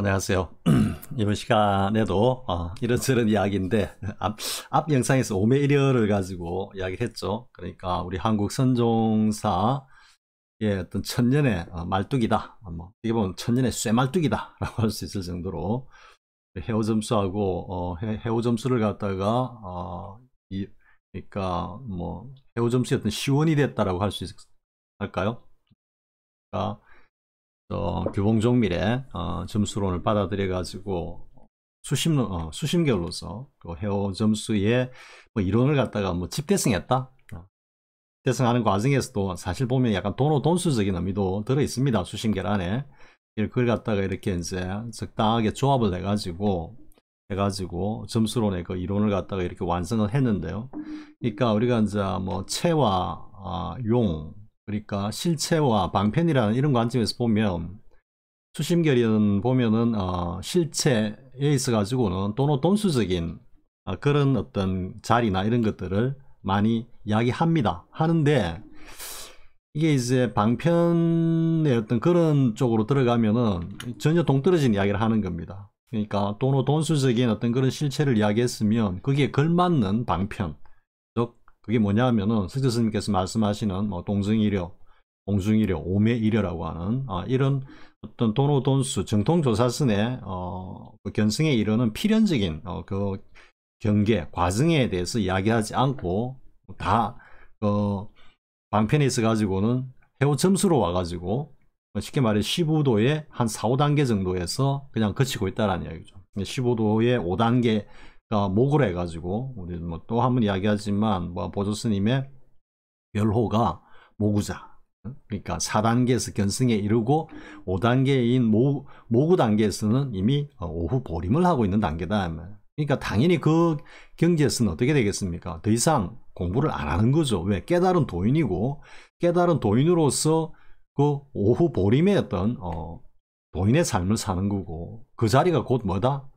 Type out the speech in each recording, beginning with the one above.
안녕하세요. 이번 시간에도 이런저런 이야기인데 앞 영상에서 오메이려를 가지고 이야기를 했죠. 그러니까 우리 한국 선종사의 어떤 천년의 말뚝이다. 어떻게 보면 천년의 쇠말뚝이다 라고 할 수 있을 정도로 해오점수하고 해오점수를 갖다가 그러니까 뭐 해오점수의 어떤 시원이 됐다라고 할 수 있을까요? 그러니까 교봉종밀의 점수론을 받아들여 가지고 수심결로서 그 회오 점수의 뭐 이론을 갖다가 뭐 집대성했다. 집대성하는 과정에서도 사실 보면 약간 돈수적인 의미도 들어 있습니다. 수심결 안에 그걸 갖다가 이렇게 이제 적당하게 조합을 해가지고 점수론의 그 이론을 갖다가 이렇게 완성을 했는데요. 그러니까 우리가 이제 뭐 체와 용, 그러니까 실체와 방편이라는 이런 관점에서 보면 수심결은 보면은 실체에 있어 가지고는 돈수적인 그런 어떤 자리나 이런 것들을 많이 이야기합니다. 하는데 이게 이제 방편의 어떤 그런 쪽으로 들어가면은 전혀 동떨어진 이야기를 하는 겁니다. 그러니까 돈수적인 어떤 그런 실체를 이야기했으면 거기에 걸맞는 방편, 그게 뭐냐면은 석재 스님께서 말씀하시는 뭐 동승이려, 공중이려, 오매이려라고 하는 이런 어떤 돈수 정통조사선의 그 견성에 이르는 필연적인 그 경계 과정에 대해서 이야기하지 않고 다 방편에 있어 가지고는 해오 점수로 와 가지고 쉽게 말해 15도의 한 4, 5단계 정도에서 그냥 그치고 있다라는 이야기죠. 15도의 5단계 목으로 해가지고 우리 뭐 또 한 번 이야기하지만 뭐 보조스님의 열호가 모구자, 그러니까 4단계에서 견성에 이르고 5단계인 모구 단계에서는 이미 오후 보림을 하고 있는 단계다. 그러니까 당연히 그 경지에서는 어떻게 되겠습니까? 더 이상 공부를 안 하는 거죠. 왜? 깨달은 도인이고 깨달은 도인으로서 그 오후 보림의 어떤 도인의 삶을 사는 거고 그 자리가 곧 뭐다?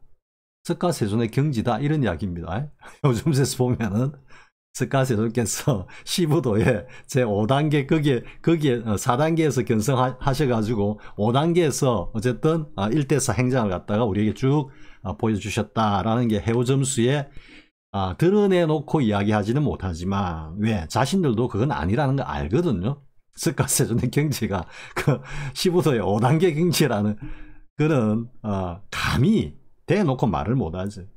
석가세존의 경지다 이런 이야기입니다. 요즘에서 보면은 석가세존께서 15도에 제 5단계 거기에 4단계에서 견성하셔가지고 5단계에서 어쨌든 1대4 행장을 갖다가 우리에게 쭉 보여주셨다라는 게 해오점수에 드러내놓고 이야기하지는 못하지만 왜? 자신들도 그건 아니라는 거 알거든요. 석가세존의 경지가 그 15도의 5단계 경지라는 그런 감히 대놓고 말을 못하지.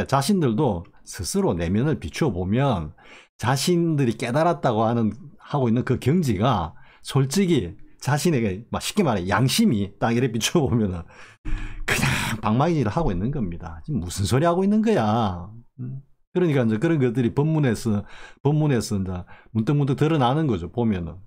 자신들도 스스로 내면을 비추어 보면 자신들이 깨달았다고 하고 있는 그 경지가 솔직히 자신에게 쉽게 말해 양심이 딱 이렇게 비추어 보면은 그냥 방망이질을 하고 있는 겁니다. 지금 무슨 소리 하고 있는 거야. 그러니까 이제 그런 것들이 법문에서 이제 문득문득 드러나는 거죠. 보면은.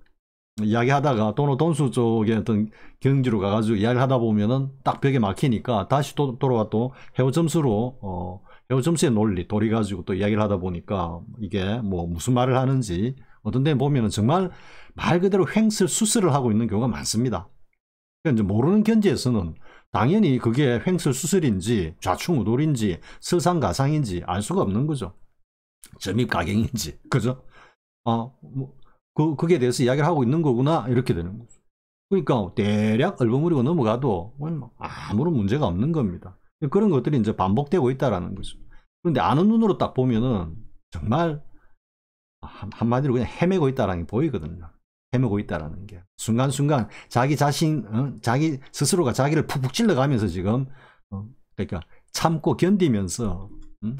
이야기하다가 돈수 쪽에 어떤 경지로 가가지고 이야기를 하다 보면은 딱 벽에 막히니까 다시 또 돌아와 또 해오점수로 해오점수의 논리 돌이가지고 또 이야기를 하다 보니까 이게 뭐 무슨 말을 하는지 어떤 데는 보면은 정말 말 그대로 횡설수설을 하고 있는 경우가 많습니다. 그러니까 이제 모르는 견지에서는 당연히 그게 횡설수설인지 좌충우돌인지 설상가상인지 알 수가 없는 거죠. 점입가경인지 그죠? 그게 대해서 이야기를 하고 있는 거구나 이렇게 되는 거죠. 그러니까 대략 얼버무리고 넘어가도 아무런 문제가 없는 겁니다. 그런 것들이 이제 반복되고 있다라는 거죠. 그런데 아는 눈으로 딱 보면은 정말 한마디로 그냥 헤매고 있다라는 게 보이거든요. 헤매고 있다라는 게 순간순간 자기 자신 자기 스스로가 자기를 푹푹 찔러가면서 지금 그러니까 참고 견디면서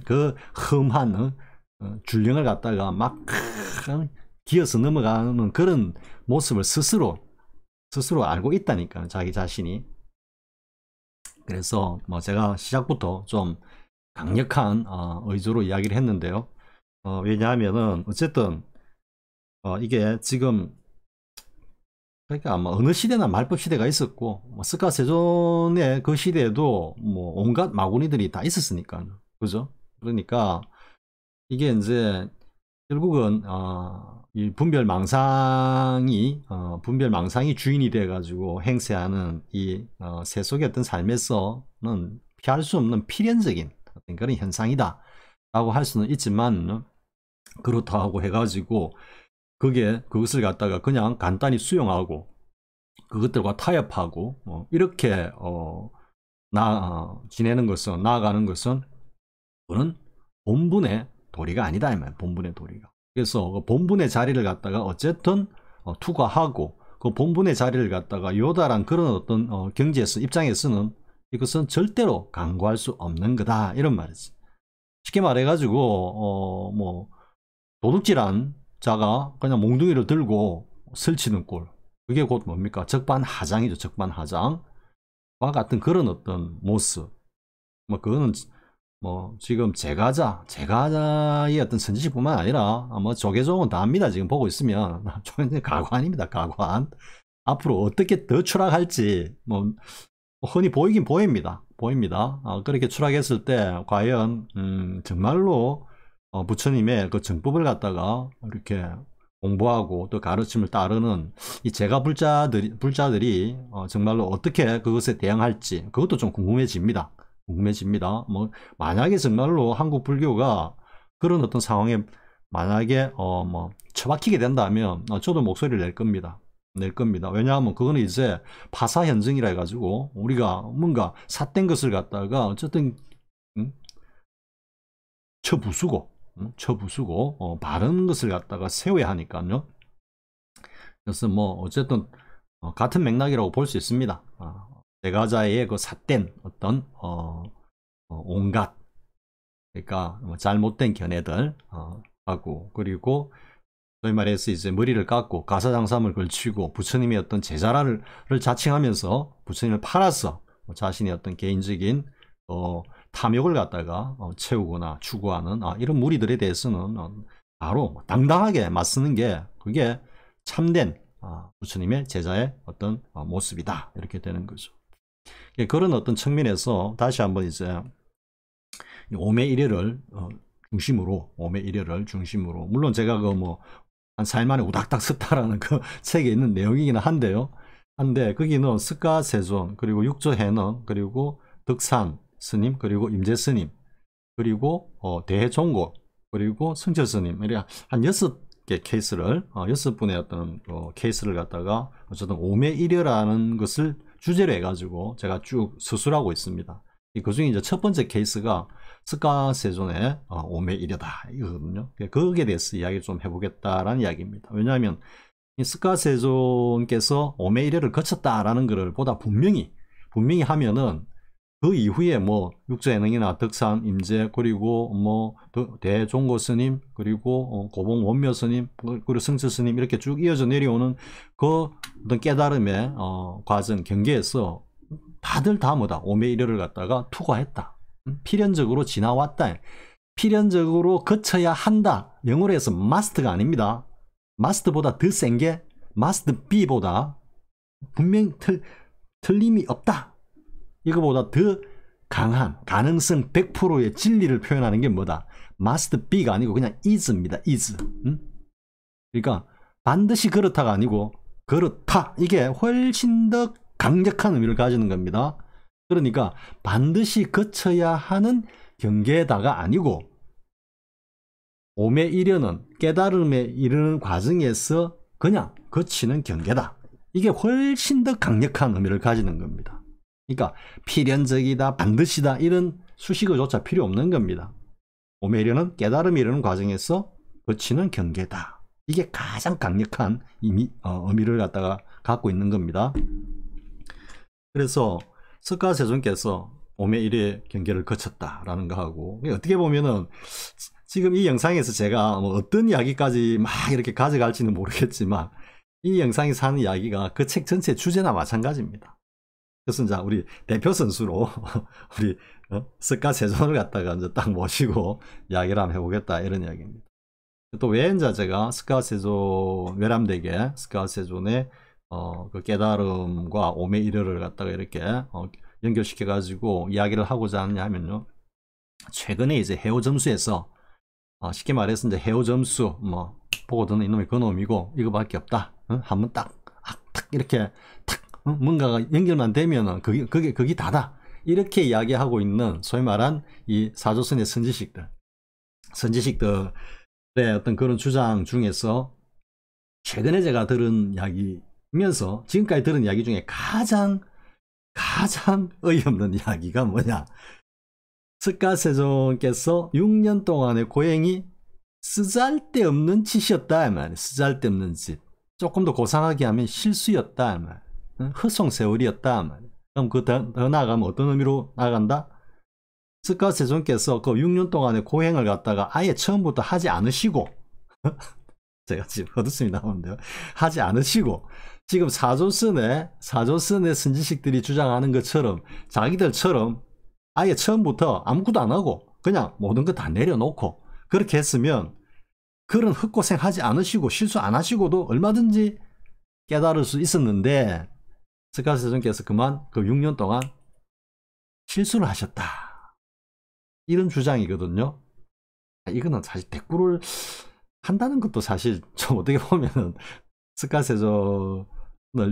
그 험한 줄령을 갖다가 막 기어서 넘어가는 그런 모습을 스스로 알고 있다니까 자기 자신이. 그래서 뭐 제가 시작부터 좀 강력한 의조로 이야기를 했는데요. 왜냐하면은 어쨌든 이게 지금 그러니까 뭐 어느 시대나 말법 시대가 있었고 뭐 석가세존의 그 시대에도 뭐 온갖 마구니들이 다 있었으니까 그죠? 그러니까 이게 이제 결국은 이 분별망상이 주인이 돼 가지고 행세하는 이 세속의 어떤 삶에서는 피할 수 없는 필연적인 어떤 그런 현상이다 라고 할 수는 있지만 그렇다고 해 가지고 그것을 갖다가 그냥 간단히 수용하고 그것들과 타협하고 이렇게 지내는 것은, 나아가는 것은, 그는 본분의 도리가 아니다. 이 말, 본분의 도리가. 그래서 그 본분의 자리를 갖다가 어쨌든 투과하고, 그 본분의 자리를 갖다가 요다란 그런 어떤 경지에서, 입장에서는 이것은 절대로 강구할 수 없는 거다. 이런 말이지. 쉽게 말해가지고, 뭐, 도둑질한 자가 그냥 몽둥이를 들고 설치는 꼴. 그게 곧 뭡니까? 적반하장이죠. 적반하장과 같은 그런 어떤 모습. 뭐, 그거는 뭐, 지금 제가자의 어떤 선지식뿐만 아니라, 뭐, 조계종은 다 합니다. 지금 보고 있으면. 가관입니다. 가관. 앞으로 어떻게 더 추락할지, 뭐, 흔히 보이긴 보입니다. 그렇게 추락했을 때, 과연, 정말로, 부처님의 그 정법을 갖다가 이렇게 공부하고 또 가르침을 따르는 이 제가 불자들이 정말로 어떻게 그것에 대응할지, 그것도 좀 궁금해집니다. 뭐, 만약에 정말로 한국 불교가 그런 어떤 상황에 만약에, 뭐, 처박히게 된다면, 저도 목소리를 낼 겁니다. 왜냐하면 그거는 이제 파사현증이라 해가지고 우리가 뭔가 삿된 것을 갖다가 어쨌든 쳐부수고 바른 것을 갖다가 세워야 하니까요. 그래서 뭐 어쨌든 같은 맥락이라고 볼 수 있습니다. 제가자의 그 삿된 어떤 온갖, 그러니까 뭐 잘못된 견해들 하고, 그리고 소위 말해서 이제 머리를 깎고 가사장삼을 걸치고 부처님의 어떤 제자를 자칭하면서 부처님을 팔아서 자신의 어떤 개인적인 탐욕을 갖다가 채우거나 추구하는 이런 무리들에 대해서는 바로 당당하게 맞서는 게 그게 참된 부처님의 제자의 어떤 모습이다. 이렇게 되는 거죠. 그런 어떤 측면에서 다시 한번 이제 오매일해를 중심으로 물론 제가 그 뭐 한 4일 만에 우닥닥 썼다라는 그 책에 있는 내용이긴 한데요. 거기는 스가세존, 그리고 육조해능, 그리고 덕산 스님, 그리고 임재 스님, 그리고 대종고, 그리고 성철 스님, 이렇게 한 6개 케이스를 6분의 어떤 케이스를 갖다가 어쨌든 오매일여라는 것을 주제로 해가지고 제가 쭉 서술하고 있습니다. 그 중에 이제 첫 번째 케이스가 스가세존의 오매일여다 이거거든요. 거기에 대해서 이야기를 좀 해보겠다라는 이야기입니다. 왜냐하면 이 스가세존께서 오매일여를 거쳤다라는 것을 보다 분명히 하면은 그 이후에 뭐 육조예능이나 덕산, 임재, 그리고 뭐 대종고 스님, 그리고 고봉 원묘 스님, 그리고 성철 스님 이렇게 쭉 이어져 내려오는 그 어떤 깨달음의 과정 경계에서 다들 다 뭐다 오매일여를 갖다가 투과했다. 필연적으로 지나왔다. 필연적으로 거쳐야 한다. 영어로 해서 must가 아닙니다. must보다 더 센 게 must be보다 분명히 틀림이 없다. 이거보다 더 강한 가능성 100%의 진리를 표현하는 게 뭐다? must be가 아니고 그냥 is입니다. is. 그러니까 반드시 그렇다가 아니고 그렇다. 이게 훨씬 더 강력한 의미를 가지는 겁니다. 그러니까 반드시 거쳐야 하는 경계다가 아니고 오매일여는 깨달음에 이르는 과정에서 그냥 거치는 경계다. 이게 훨씬 더 강력한 의미를 가지는 겁니다. 그러니까 필연적이다, 반드시다 이런 수식어조차 필요 없는 겁니다. 오매일여는 깨달음에 이르는 과정에서 거치는 경계다. 이게 가장 강력한 의미를 갖다가 갖고 있는 겁니다. 그래서 스가세존께서 오매일의 경계를 거쳤다라는 거 하고, 어떻게 보면은 지금 이 영상에서 제가 뭐 어떤 이야기까지 막 이렇게 가져갈지는 모르겠지만 이 영상에서 하는 이야기가 그 책 전체 주제나 마찬가지입니다. 그래서 이제 우리 대표 선수로 우리 스가세존을 갖다가 이제 딱 모시고 이야기를 한번 해보겠다 이런 이야기입니다. 또 왜 이제 제가 스가세존 외람되게 스가세존의 그 깨달음과 오매일여를 갖다가 이렇게 연결시켜 가지고 이야기를 하고자 하느냐 하면요, 최근에 이제 해오 점수에서 쉽게 말해서 이제 해오 점수 뭐 보고 드는 이놈이 그놈이고 이거밖에 없다. 한번 딱 이렇게 탁 뭔가가 연결만 되면은 그게 다다. 이렇게 이야기하고 있는 소위 말한 이 사조선의 선지식들의 어떤 그런 주장 중에서 최근에 제가 들은 이야기면서 지금까지 들은 이야기 중에 가장 가장 어이없는 이야기가 뭐냐. 스카세종께서 6년 동안의 고행이 쓰잘데없는 짓이었다. 말이야. 쓰잘데없는 짓. 조금 더 고상하게 하면 실수였다. 말이야. 허송세월이었다. 말이야. 그럼 더 나아가면 어떤 의미로 나간다? 스카세종께서 그 6년 동안의 고행을 갖다가 아예 처음부터 하지 않으시고 제가 지금 헛웃음이 나오는데요. 하지 않으시고 지금 사조선의 선지식들이 주장하는 것처럼 자기들처럼 아예 처음부터 아무것도 안 하고 그냥 모든 거 다 내려놓고 그렇게 했으면 그런 헛고생 하지 않으시고 실수 안 하시고도 얼마든지 깨달을 수 있었는데 스카세종께서 그만 그 6년 동안 실수를 하셨다. 이런 주장이거든요. 이거는 사실 대꾸를 한다는 것도 사실 좀 어떻게 보면은 스카세종을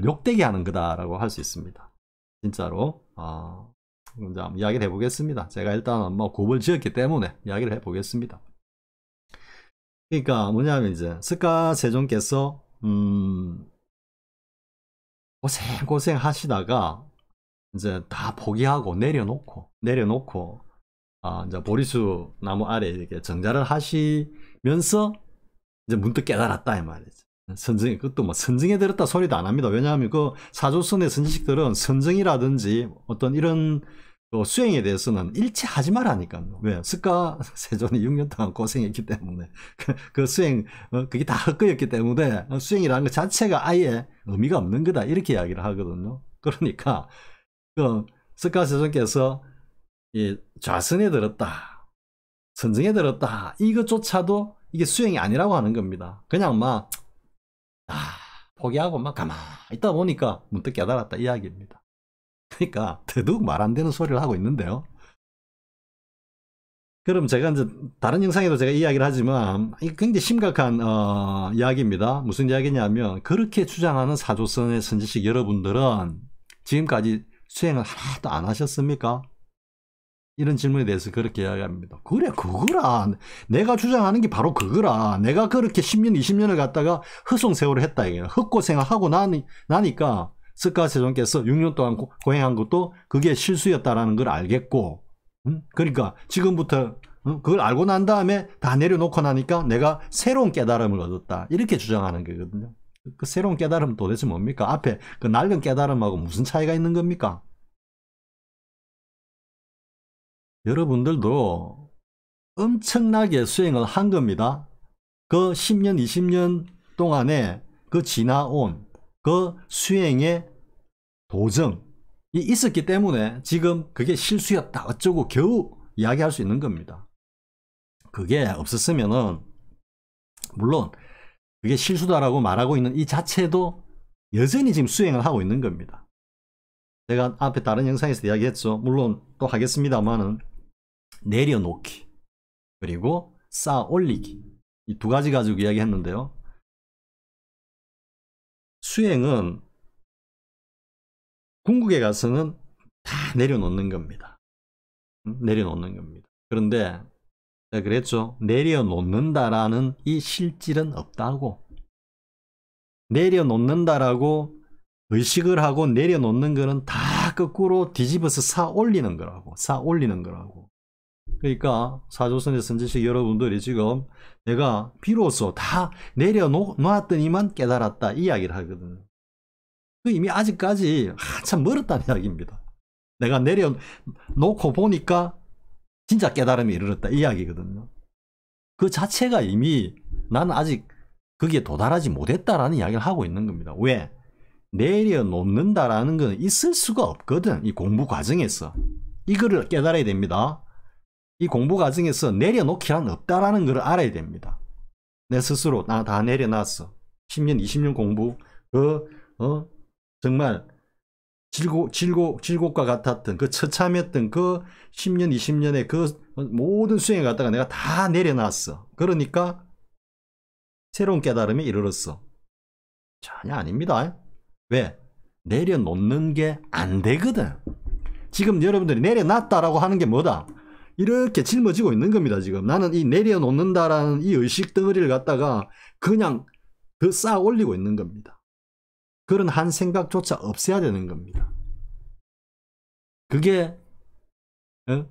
욕되게 하는 거다라고 할 수 있습니다. 진짜로. 이제 한번 이야기를 해보겠습니다. 제가 일단은 뭐 굽을 지었기 때문에 이야기를 해보겠습니다. 그러니까 뭐냐면 이제 스카세종께서 고생 하시다가 이제 다 포기하고 내려놓고 이제 보리수 나무 아래 이렇게 정자를 하시면서 이제 문득 깨달았다 이 말이죠. 선증, 그것도 뭐 선증에 들었다 소리도 안 합니다. 왜냐하면 그 사조선의 선지식들은 선증이라든지 어떤 이런 수행에 대해서는 일체 하지 말라니까요. 왜? 스카세종이 6년 동안 고생했기 때문에 그 수행 그게 다 헛거였기 때문에 수행이라는 것 자체가 아예 의미가 없는 거다 이렇게 이야기를 하거든요. 그러니까 그 스카세종께서 이 좌선에 들었다, 선증에 들었다 이것조차도 이게 수행이 아니라고 하는 겁니다. 그냥 막 포기하고 막 가만히 있다 보니까 문득 깨달았다 이야기입니다. 그러니까 더더욱 말 안 되는 소리를 하고 있는데요. 그럼 제가 이제 다른 영상에도 제가 이야기를 하지만 이게 굉장히 심각한 이야기입니다. 무슨 이야기냐면 그렇게 주장하는 사조선의 선지식 여러분들은 지금까지 수행을 하나도 안 하셨습니까? 이런 질문에 대해서 그렇게 이야기합니다. 그래 그거라. 내가 주장하는 게 바로 그거라. 내가 그렇게 10년 20년을 갖다가 허송세월을 했다. 이게 헛고생을 하고 나니까 스카세종께서 6년 동안 고행한 것도 그게 실수였다라는 걸 알겠고 그러니까 지금부터 그걸 알고 난 다음에 다 내려놓고 나니까 내가 새로운 깨달음을 얻었다. 이렇게 주장하는 거거든요. 그 새로운 깨달음은 도대체 뭡니까? 앞에 그 낡은 깨달음하고 무슨 차이가 있는 겁니까? 여러분들도 엄청나게 수행을 한 겁니다. 그 10년, 20년 동안에 그 지나온 그 수행의 도정이 있었기 때문에 지금 그게 실수였다 어쩌고 겨우 이야기할 수 있는 겁니다. 그게 없었으면은 물론 그게 실수다라고 말하고 있는 이 자체도 여전히 지금 수행을 하고 있는 겁니다. 제가 앞에 다른 영상에서 이야기했죠. 물론 또 하겠습니다만은 내려놓기 그리고 쌓아 올리기 이 두 가지 가지고 이야기했는데요. 수행은 궁극에 가서는 다 내려놓는 겁니다. 내려놓는 겁니다. 그런데 제가 그랬죠. 내려놓는다라는 이 실질은 없다고. 내려놓는다라고 의식을 하고 내려놓는 거는 다 거꾸로 뒤집어서 쌓아 올리는 거라고. 쌓아 올리는 거라고. 그러니까 사조선의 선지식 여러분들이 지금 내가 비로소 다 내려놓았더니만 깨달았다 이 이야기를 하거든요. 이미 아직까지 한참 멀었다는 이야기입니다. 내가 내려놓고 보니까 진짜 깨달음에 이르렀다 이 이야기거든요. 그 자체가 이미 나는 아직 거기에 도달하지 못했다라는 이야기를 하고 있는 겁니다. 왜? 내려놓는다라는 건 있을 수가 없거든. 이 공부 과정에서 이거를 깨달아야 됩니다. 이 공부 과정에서 내려놓기란 없다라는 걸 알아야 됩니다. 내 스스로 나 다 내려놨어. 10년 20년 공부 정말 질곡과 같았던 그 처참했던 그 10년 20년의 그 모든 수행을 갖다가 내가 다 내려놨어. 그러니까 새로운 깨달음에 이르렀어. 전혀 아닙니다. 왜? 내려놓는 게 안 되거든. 지금 여러분들이 내려놨다라고 하는 게 뭐다? 이렇게 짊어지고 있는 겁니다. 지금 나는 이 내려놓는다라는 이 의식 덩어리를 갖다가 그냥 더 쌓아 올리고 있는 겁니다. 그런 한 생각조차 없애야 되는 겁니다. 그게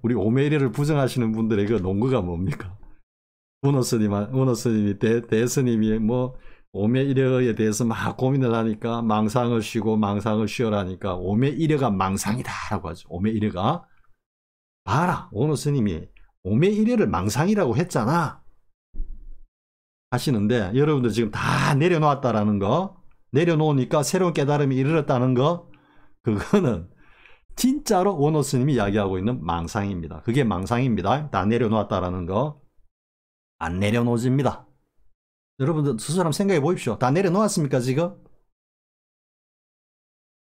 우리 오메이리를 부정하시는 분들의 그 논거가 뭡니까? 원어스님이 대스님이 뭐 오메이려에 대해서 막 고민을 하니까 망상을 쉬고 망상을 쉬어라니까 오메이려가 망상이다라고 하죠. 오메이려가 봐라, 원어스님이 오메이려를 망상이라고 했잖아 하시는데, 여러분들 지금 다 내려놓았다라는 거, 내려놓으니까 새로운 깨달음이 이르렀다는 거, 그거는 진짜로 원어스님이 이야기하고 있는 망상입니다. 그게 망상입니다. 다 내려놓았다라는 거. 안 내려놓집니다. 여러분들 스스로 한번 생각해 보십시오. 다 내려놓았습니까 지금?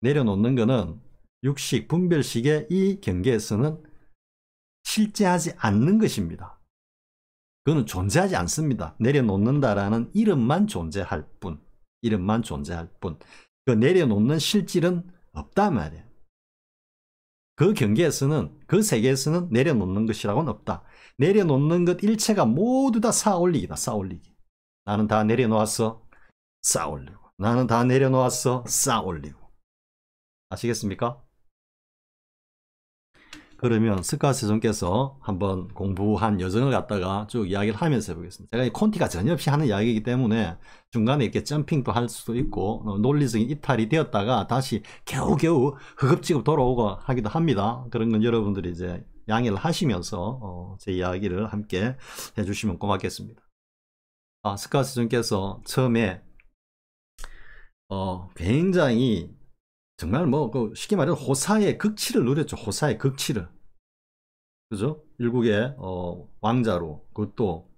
내려놓는 거는 육식, 분별식의 이 경계에서는 실제하지 않는 것입니다. 그거는 존재하지 않습니다. 내려놓는다라는 이름만 존재할 뿐. 이름만 존재할 뿐. 그 내려놓는 실질은 없단 말이에요. 그 경계에서는, 그 세계에서는 내려놓는 것이라고는 없다. 내려놓는 것 일체가 모두 다 쌓아올리기다. 쌓아올리기. 나는 다 내려놓았어. 쌓아올리고. 나는 다 내려놓았어. 쌓아올리고. 아시겠습니까? 그러면 스카세존께서 한번 공부한 여정을 갖다가 쭉 이야기를 하면서 해보겠습니다. 제가 이 콘티가 전혀 없이 하는 이야기이기 때문에 중간에 이렇게 점핑도 할 수도 있고 논리적인 이탈이 되었다가 다시 겨우겨우 허겁지겁 돌아오고 하기도 합니다. 그런 건 여러분들이 이제 양해를 하시면서 제 이야기를 함께 해주시면 고맙겠습니다. 스카세존께서 처음에 굉장히 정말 뭐 쉽게 말해서 호사의 극치를 누렸죠. 호사의 극치를. 그죠? 일국의 왕자로, 그것도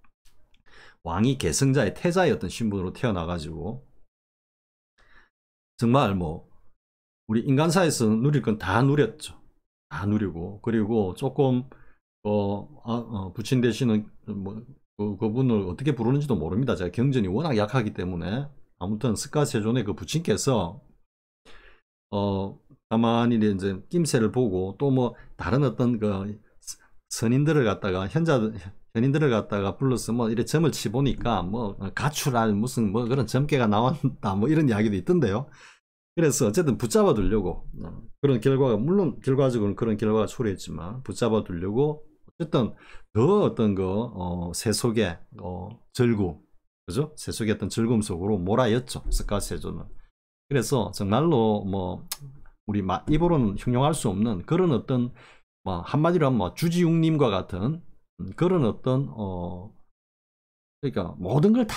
왕이 계승자의 태자의 어떤 신분으로 태어나가지고 정말 뭐 우리 인간사에서 누릴 건 다 누렸죠. 다 누리고, 그리고 조금 부친 되시는 뭐 그분을 어떻게 부르는지도 모릅니다. 제가 경전이 워낙 약하기 때문에. 아무튼 스카세존의 그 부친께서 가만히 이제 낌새를 보고 또 뭐 다른 어떤 그 선인들을 갖다가 현인들을 갖다가 불러서 뭐 이래 점을 치보니까 뭐 가출할 무슨 뭐 그런 점괘가 나왔다 뭐 이런 이야기도 있던데요. 그래서 어쨌든 붙잡아 두려고 그런 결과가, 물론 결과적으로는 그런 결과가 초래했지만 붙잡아 두려고 어쨌든 더 어떤 그 세속의 절구, 그죠? 세속의 어떤 즐거움 속으로 몰아였죠, 스카세존은. 그래서 정말로 뭐 우리 입으로는 형용할 수 없는 그런 어떤 뭐 한마디로 하면 뭐 주지웅님과 같은 그런 어떤 그러니까 모든 걸 다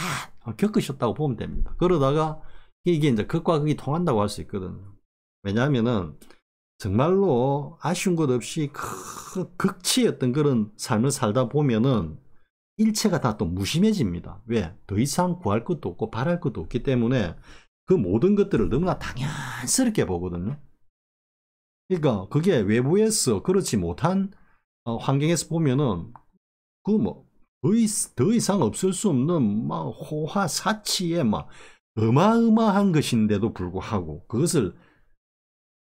겪으셨다고 보면 됩니다. 그러다가 이게 이제 극과 극이 통한다고 할 수 있거든. 왜냐하면은 정말로 아쉬운 것 없이 극치였던 그런 삶을 살다 보면은 일체가 다 또 무심해집니다. 왜? 더 이상 구할 것도 없고 바랄 것도 없기 때문에 그 모든 것들을 너무나 당연스럽게 보거든요. 그러니까 그게 외부에서 그렇지 못한 환경에서 보면은 그 뭐 더 이상 없을 수 없는 막 호화 사치에 막 어마어마한 것인데도 불구하고 그것을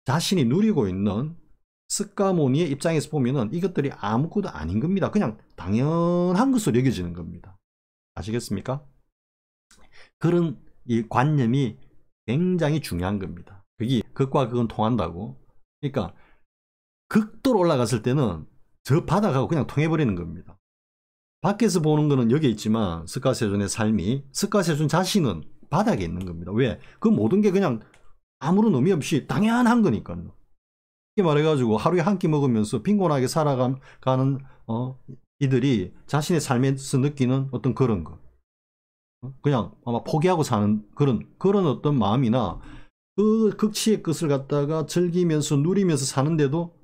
자신이 누리고 있는 스카모니의 입장에서 보면은 이것들이 아무것도 아닌 겁니다. 그냥 당연한 것으로 여겨지는 겁니다. 아시겠습니까? 그런 이 관념이 굉장히 중요한 겁니다. 그게 극과 극은 통한다고. 그러니까 극도로 올라갔을 때는 저 바닥하고 그냥 통해버리는 겁니다. 밖에서 보는 거는 여기 있지만 스카세존의 삶이, 스카세존 자신은 바닥에 있는 겁니다. 왜? 그 모든 게 그냥 아무런 의미 없이 당연한 거니까요. 이렇게 말해가지고 하루에 한 끼 먹으면서 빈곤하게 살아가는 이들이 자신의 삶에서 느끼는 어떤 그런 거, 그냥 아마 포기하고 사는 그런 어떤 마음이나 그 극치의 것을 갖다가 즐기면서 누리면서 사는데도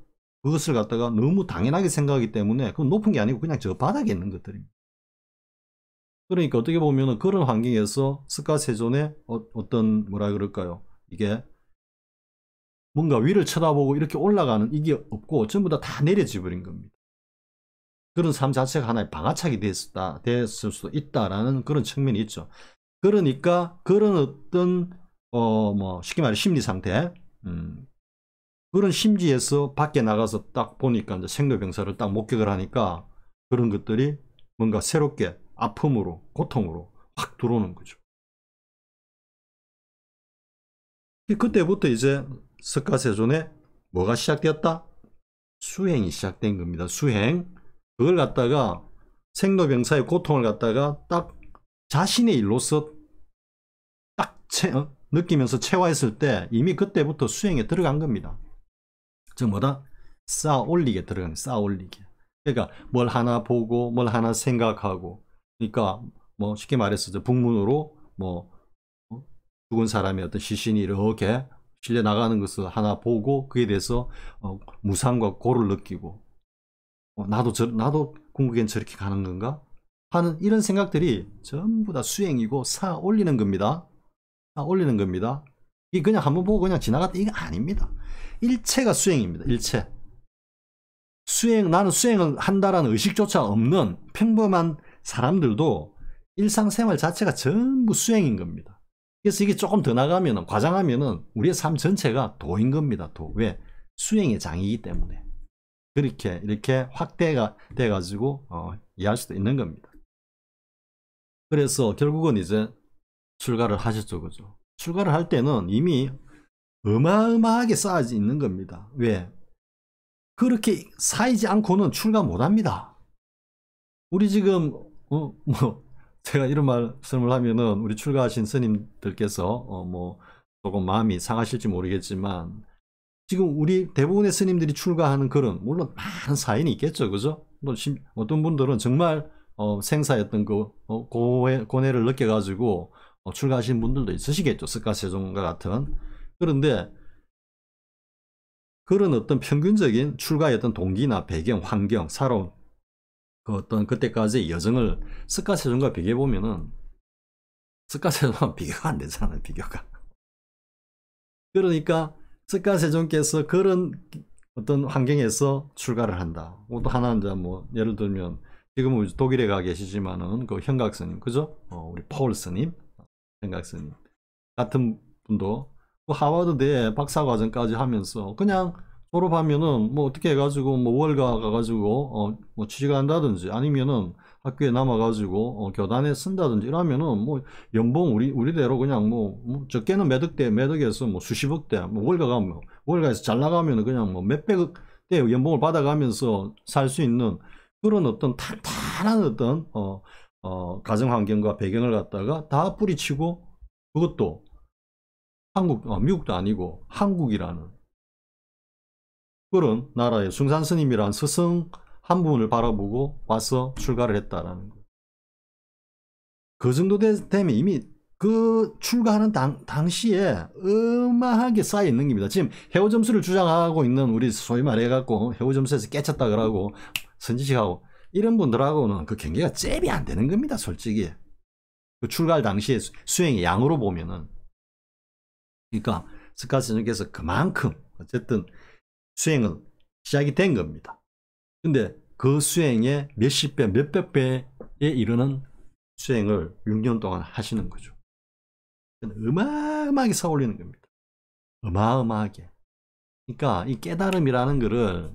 그것을 갖다가 너무 당연하게 생각하기 때문에 그건 높은 게 아니고 그냥 저 바닥에 있는 것들입니다. 그러니까 어떻게 보면 그런 환경에서 스카세존의 어떤 뭐라 그럴까요? 이게 뭔가 위를 쳐다보고 이렇게 올라가는 이게 없고 전부 다 내려져 버린 겁니다. 그런 삶 자체가 하나의 방아착이 됐을 수도 있다라는 그런 측면이 있죠. 그러니까 그런 어떤 뭐 쉽게 말해 심리 상태, 그런 심지에서 밖에 나가서 딱 보니까 이제 생로병사를 딱 목격을 하니까 그런 것들이 뭔가 새롭게 아픔으로, 고통으로 확 들어오는 거죠. 그때부터 이제 스카세존에 뭐가 시작되었다? 수행이 시작된 겁니다. 수행. 그걸 갖다가 생로병사의 고통을 갖다가 딱 자신의 일로서 딱 느끼면서 체화했을 때 이미 그때부터 수행에 들어간 겁니다. 즉 뭐다? 쌓아 올리게 들어가는, 쌓아 올리게. 그러니까 뭘 하나 보고 뭘 하나 생각하고, 그러니까 뭐 쉽게 말해서 북문으로 뭐 죽은 사람의 어떤 시신이 이렇게 실려 나가는 것을 하나 보고 그에 대해서 무상과 고를 느끼고, 나도 궁극엔 저렇게 가는 건가 하는 이런 생각들이 전부 다 수행이고 쌓아 올리는 겁니다. 쌓아 올리는 겁니다. 이게 그냥 한번 보고 그냥 지나갔다 이거 아닙니다. 일체가 수행입니다. 일체. 나는 수행을 한다라는 의식조차 없는 평범한 사람들도 일상생활 자체가 전부 수행인 겁니다. 그래서 이게 조금 더 나가면, 과장하면 우리의 삶 전체가 도인 겁니다. 도. 왜? 수행의 장이기 때문에. 그렇게 이렇게 확대가 돼가지고 이해할 수도 있는 겁니다. 그래서 결국은 이제 출가를 하셨죠. 그죠? 출가를 할 때는 이미 어마어마하게 쌓여져 있는 겁니다. 왜? 그렇게 쌓이지 않고는 출가 못 합니다. 우리 지금 제가 이런 말씀을 하면은 우리 출가하신 스님들께서 뭐 조금 마음이 상하실지 모르겠지만, 지금 우리 대부분의 스님들이 출가하는 글은 물론 많은 사연이 있겠죠. 그죠? 어떤 분들은 정말 생사였던 그 고뇌를 느껴가지고 출가하신 분들도 있으시겠죠. 스가세종과 같은. 그런데 그런 어떤 평균적인 출가의 어떤 동기나 배경, 환경, 살아온 그 어떤 그때까지의 여정을 스가세종과 비교해 보면은 스가세종과 비교가 안 되잖아요. 비교가. 그러니까 스가세종께서 그런 어떤 환경에서 출가를 한다. 또 하나 이제 뭐 예를 들면 지금은 독일에 가 계시지만은 그 현각 스님, 그죠? 우리 폴 스님, 현각 스님 같은 분도 하버드대 박사과정까지 하면서 그냥 졸업하면은 뭐 어떻게 해가지고 뭐 월가 가가지고 뭐 취직을 한다든지 아니면은 학교에 남아가지고 교단에 쓴다든지 이러면은 뭐 연봉 우리대로 그냥 뭐 적게는 매덕에서 뭐 수십억 대, 뭐 월가가 뭐 월가에서 잘 나가면은 그냥 뭐 몇백억 대 연봉을 받아가면서 살 수 있는 그런 어떤 탄탄한 어떤 가정 환경과 배경을 갖다가 다 뿌리치고, 그것도 미국도 아니고 한국이라는 그런 나라의 숭산 스님이라는 스승 한 분을 바라보고 와서 출가를 했다라는 거. 그 정도 되면 이미 그 출가하는 당시에 어마하게 쌓여 있는 겁니다. 지금 해오 점수를 주장하고 있는 우리 소위 말해갖고 해오 점수에서 깨쳤다 그러고 선지식하고 이런 분들하고는 그 경계가 잽이 안 되는 겁니다. 솔직히 그 출가할 당시에 수행의 양으로 보면은. 그러니까 스가세종께서 그만큼 어쨌든 수행은 시작이 된 겁니다. 근데 그 수행의 몇십 배, 몇백 배에 이르는 수행을 6년 동안 하시는 거죠. 어마어마하게 쌓아올리는 겁니다. 어마어마하게. 그러니까 이 깨달음이라는 거를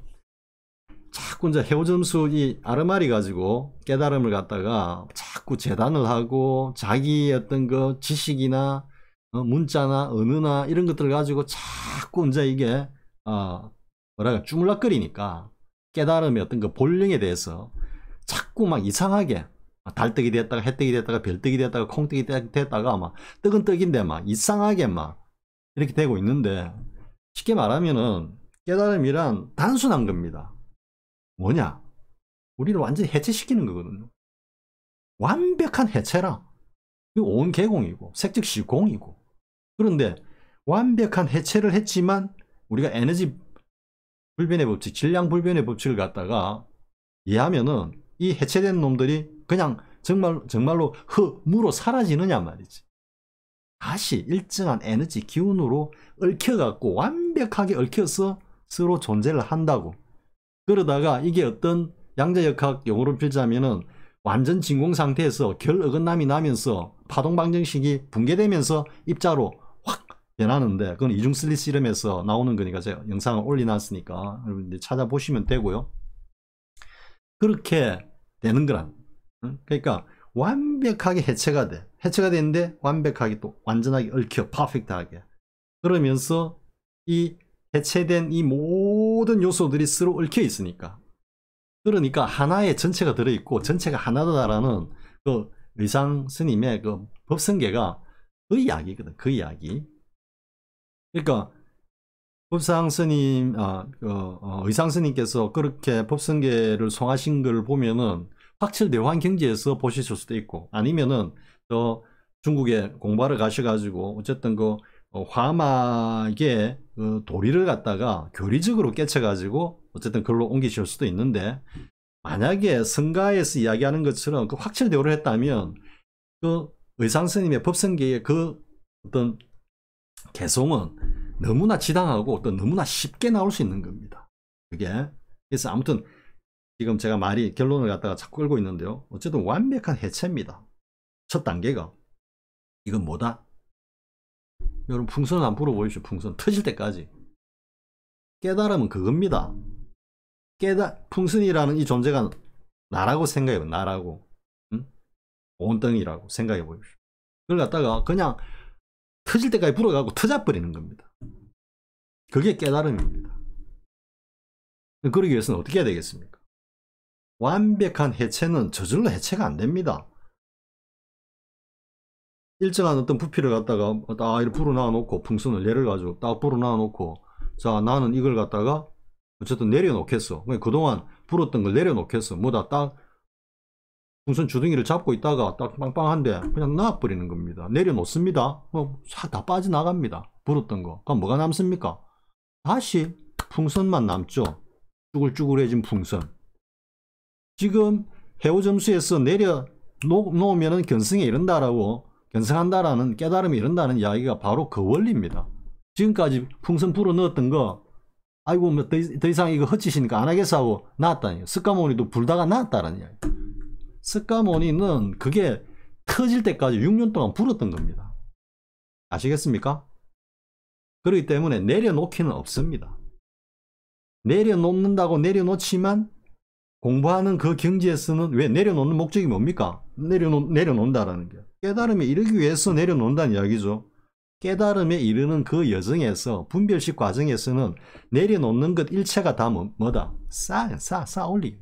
자꾸 이제 해오점수 이 아르마리 가지고 깨달음을 갖다가 자꾸 재단을 하고 자기의 어떤 그 지식이나 문자나 언어나 이런 것들을 가지고 자꾸 이제 이게 뭐랄까 주물럭거리니까 깨달음의 어떤 그 본령에 대해서 자꾸 막 이상하게 달떡이 됐다가 해떡이 됐다가 별떡이 됐다가 콩떡이 됐다가 막 떡은 떡인데 막 이상하게 막 이렇게 되고 있는데, 쉽게 말하면은 깨달음이란 단순한 겁니다. 뭐냐? 우리를 완전히 해체시키는 거거든요. 완벽한 해체라. 온 개공이고 색즉 시공이고. 그런데 완벽한 해체를 했지만 우리가 에너지 불변의 법칙, 질량 불변의 법칙을 갖다가 이해하면은 이 해체된 놈들이 그냥 정말로 무로 사라지느냐 말이지. 다시 일정한 에너지 기운으로 얽혀갖고 완벽하게 얽혀서 서로 존재를 한다고. 그러다가 이게 어떤 양자역학 용어로 빌자면은 완전 진공 상태에서 결 어긋남이 나면서 파동 방정식이 붕괴되면서 입자로 확 변하는데, 그건 이중슬리시름에서 나오는 거니까 제가 영상을 올려놨으니까 여러분들 찾아보시면 되고요. 그렇게 되는 거란. 그러니까 완벽하게 해체가 돼. 해체가 되는데 완벽하게 또 완전하게 얽혀 퍼펙트하게. 그러면서 이 해체된 이 모든 요소들이 서로 얽혀 있으니까. 그러니까 하나의 전체가 들어있고 전체가 하나다라는 그 의상 스님의 그 법성계가 그 이야기거든. 그 이야기. 그러니까 법상 스님, 의상 스님께서 그렇게 법성계를 송하신 걸 보면은 확철 대환 경지에서 보실 수도 있고, 아니면은 저 중국에 공부하러 가셔가지고 어쨌든 그 화막에 그 도리를 갖다가 교리적으로 깨쳐가지고 어쨌든 글로 옮기실 수도 있는데, 만약에 성가에서 이야기하는 것처럼 그 확철 대오를 했다면 그 의상 스님의 법성계의 그 어떤 개송은 너무나 지당하고 어떤 너무나 쉽게 나올 수 있는 겁니다. 그게. 그래서 아무튼 지금 제가 말이 결론을 갖다가 자꾸 끌고 있는데요. 어쨌든 완벽한 해체입니다. 첫 단계가. 이건 뭐다? 여러분 풍선을 한번 불어보십시오. 풍선 터질 때까지. 깨달음은 그겁니다. 풍선이라는 이 존재가 나라고 생각해요. 나라고. 응? 온덩이라고 생각해 보십시오. 그걸 갖다가 그냥 터질 때까지 불어가고 터져버리는 겁니다. 그게 깨달음입니다. 그러기 위해서는 어떻게 해야 되겠습니까? 완벽한 해체는 저절로 해체가 안 됩니다. 일정한 어떤 부피를 갖다가 딱 이렇게 불어넣어 놓고, 풍선을 예를 가지고 딱 불어넣어 놓고, 자 나는 이걸 갖다가 어쨌든 내려놓겠어. 그동안 불었던 걸 내려놓겠어. 뭐다 딱 풍선 주둥이를 잡고 있다가 딱 빵빵한데 그냥 놔버리는 겁니다. 내려놓습니다. 싹 다 빠져나갑니다. 불었던 거. 그럼 뭐가 남습니까? 다시 풍선만 남죠. 쭈글쭈글해진 풍선. 지금 해오점수에서 내려놓으면 견성에 이른다라고, 견성한다라는 깨달음이 이른다는 이야기가 바로 그 원리입니다. 지금까지 풍선 불어 넣었던 거, 아이고 뭐 더 이상 이거 헛짓이니까 안 하겠어 하고 놨다니. 스까모니도 불다가 놨다라는 이야기. 스까모니는 그게 터질 때까지 6년 동안 불었던 겁니다. 아시겠습니까? 그렇기 때문에 내려놓기는 없습니다. 내려놓는다고 내려놓지만 공부하는 그 경지에서는 왜 내려놓는 목적이 뭡니까? 내려놓는다라는 게. 깨달음에 이르기 위해서 내려놓는다는 이야기죠. 깨달음에 이르는 그 여정에서, 분별식 과정에서는 내려놓는 것 일체가 다 뭐다? 쌓아 올리기.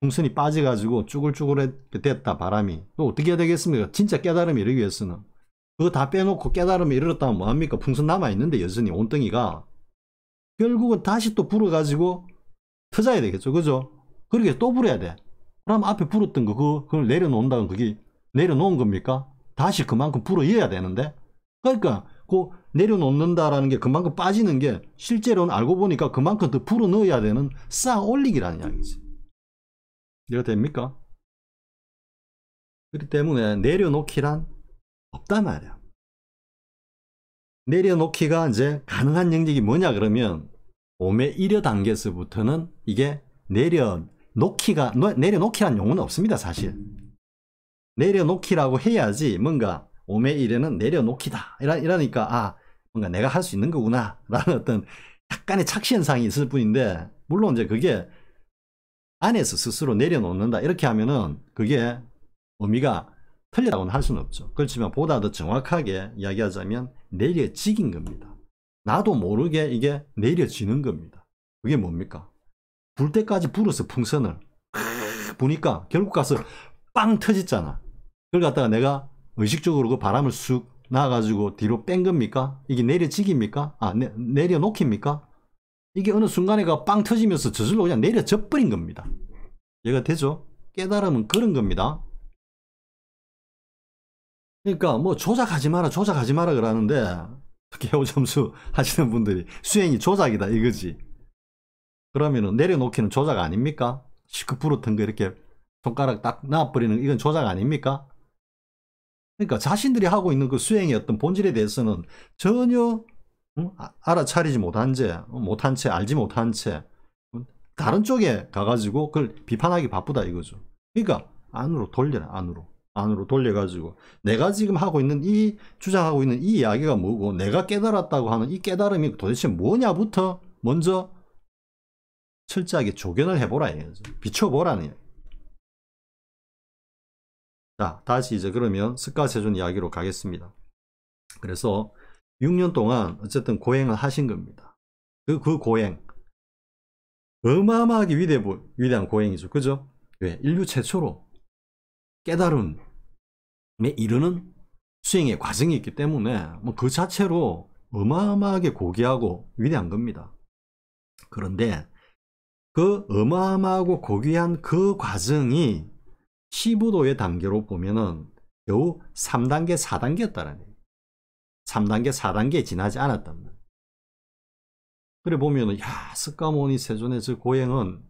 풍선이 빠져가지고 쭈글쭈글 됐다, 바람이. 또 어떻게 해야 되겠습니까? 진짜 깨달음에 이르기 위해서는. 그거 다 빼놓고 깨달음에 이르렀다면 뭐합니까? 풍선 남아있는데 여전히 온덩이가. 결국은 다시 또 불어가지고 터져야 되겠죠. 그죠? 그렇게 또 불어야 돼. 그럼 앞에 불었던 거, 그걸 내려놓는다는 그게 내려놓은 겁니까? 다시 그만큼 불어야 되는데? 그러니까, 그 내려놓는다라는 게 그만큼 빠지는 게 실제로는 알고 보니까 그만큼 더 불어 넣어야 되는 쌓아 올리기라는 이야기지. 이해가 됩니까? 그렇기 때문에 내려놓기란 없단 말이야. 내려놓기가 이제 가능한 영역이 뭐냐 그러면, 5매 1여 단계에서부터는 이게 내려놓기란 용어는 없습니다, 사실. 내려놓기라고 해야지 뭔가 5매 1에는 내려놓기다. 이러니까, 뭔가 내가 할 수 있는 거구나. 라는 어떤 약간의 착시현상이 있을 뿐인데, 물론 이제 그게 안에서 스스로 내려놓는다. 이렇게 하면은 그게 의미가 틀렸다고는 할 수는 없죠. 그렇지만 보다 더 정확하게 이야기하자면 내려지긴 겁니다. 나도 모르게 이게 내려지는 겁니다. 그게 뭡니까? 불 때까지 불어서 풍선을 부니까 결국 가서 빵 터졌잖아. 그걸 갖다가 내가 의식적으로 그 바람을 쑥 놔가지고 뒤로 뺀 겁니까? 이게 내려지기입니까? 내려놓기입니까? 이게 어느 순간에가 빵 터지면서 저절로 그냥 내려져 버린 겁니다. 이해가 되죠? 깨달음은 그런 겁니다. 그러니까 뭐 조작하지 마라 그러는데, 특히 해오점수 하시는 분들이 수행이 조작이다 이거지. 그러면은 내려놓기는 조작 아닙니까? 시크 불었던 거 이렇게 손가락 딱 놔버리는 이건 조작 아닙니까? 그러니까 자신들이 하고 있는 그 수행의 어떤 본질에 대해서는 전혀 알아차리지 못한 채 알지 못한 채 다른 쪽에 가가지고 그걸 비판하기 바쁘다 이거죠. 그러니까 안으로 돌려라. 안으로 돌려가지고 내가 지금 하고 있는 주장하고 있는 이 이야기가 뭐고, 내가 깨달았다고 하는 이 깨달음이 도대체 뭐냐부터 먼저 철저하게 조견을 해보라 이거죠. 비춰보라는 이야기. 자, 다시 이제 그러면 스카세존 이야기로 가겠습니다. 그래서 6년 동안 어쨌든 고행을 하신 겁니다. 그 고행 어마어마하게 위대한 고행이죠. 그죠? 왜? 인류 최초로 깨달음에 이르는 수행의 과정이 있기 때문에 뭐 그 자체로 어마어마하게 고귀하고 위대한 겁니다. 그런데 그 어마어마하고 고귀한 그 과정이 시부도의 단계로 보면은 겨우 3단계, 4단계였다는 얘기예요. 3단계, 4단계에 지나지 않았단 말이에요. 그래 보면은 야, 스가모니 세존의 저 고행은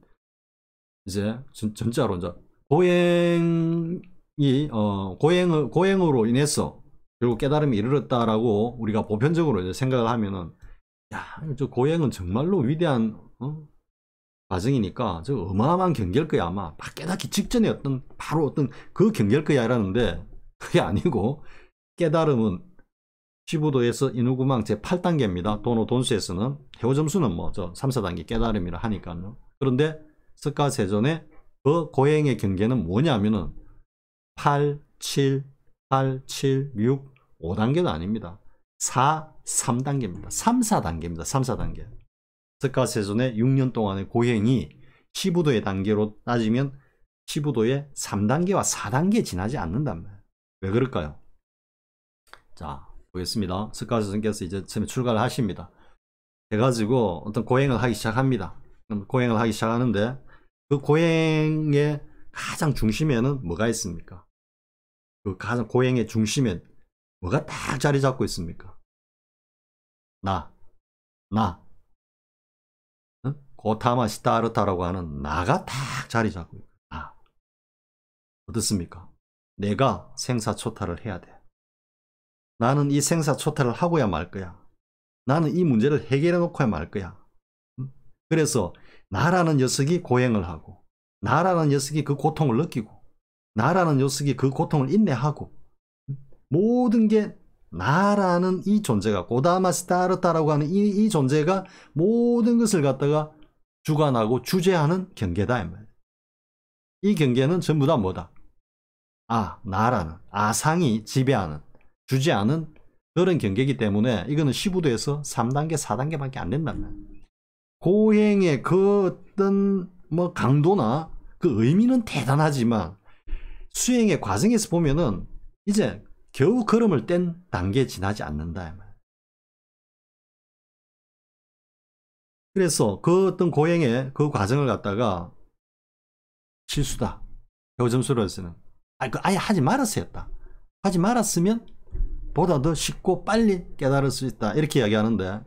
이제 진짜로 이제 고행으로 인해서 결국 깨달음이 이르렀다라고 우리가 보편적으로 이제 생각을 하면은 야, 저 고행은 정말로 위대한 과정이니까 저 어마어마한 경계일 거야. 아마 막 깨닫기 직전에 바로 어떤 그 경계일 거야 이러는데 그게 아니고 깨달음은 시부도에서 이누구망 제8단계입니다. 도노돈수에서는 해오점수는 뭐 저 3, 4단계 깨달음이라 하니까요. 그런데 스가세존의 그 고행의 경계는 뭐냐면은 8, 7, 6, 5단계도 아닙니다. 4, 3단계입니다. 3, 4단계입니다. 3, 4단계. 스가세존의 6년 동안의 고행이 시부도의 단계로 따지면 시부도의 3단계와 4단계에 지나지 않는단 말이에요. 왜 그럴까요? 자, 보겠습니다. 스가세존께서 이제 처음에 출가를 하십니다. 해가지고 어떤 고행을 하기 시작합니다. 고행을 하기 시작하는데 그 고행의 가장 중심에는 뭐가 있습니까? 그 가장 고행의 중심에 뭐가 딱 자리 잡고 있습니까? 나. 고타마 시타르타라고 하는 나가 딱 자리 잡고 있고, 나. 어떻습니까? 내가 생사초탈을 해야 돼. 나는 이 생사초탈을 하고야 말 거야. 나는 이 문제를 해결해 놓고야 말 거야. 그래서 나라는 녀석이 고행을 하고, 나라는 녀석이 그 고통을 느끼고, 나라는 녀석이 그 고통을 인내하고, 모든 게 나라는 이 존재가, 고다마스타르타라고 하는 이 존재가 모든 것을 갖다가 주관하고 주재하는 경계다. 이 경계는 전부 다 뭐다? 나라는, 아상이 지배하는, 주재하는 그런 경계이기 때문에 이거는 시부도에서 3단계, 4단계밖에 안 된단 말이에요. 고행의 그 어떤 뭐 강도나 그 의미는 대단하지만 수행의 과정에서 보면은 이제 겨우 걸음을 뗀 단계에 지나지 않는다. 그래서 그 어떤 고행의 그 과정을 갖다가 실수다. 교점수로서는 아예 하지 말았어야 했다. 하지 말았으면 보다 더 쉽고 빨리 깨달을 수 있다. 이렇게 이야기하는데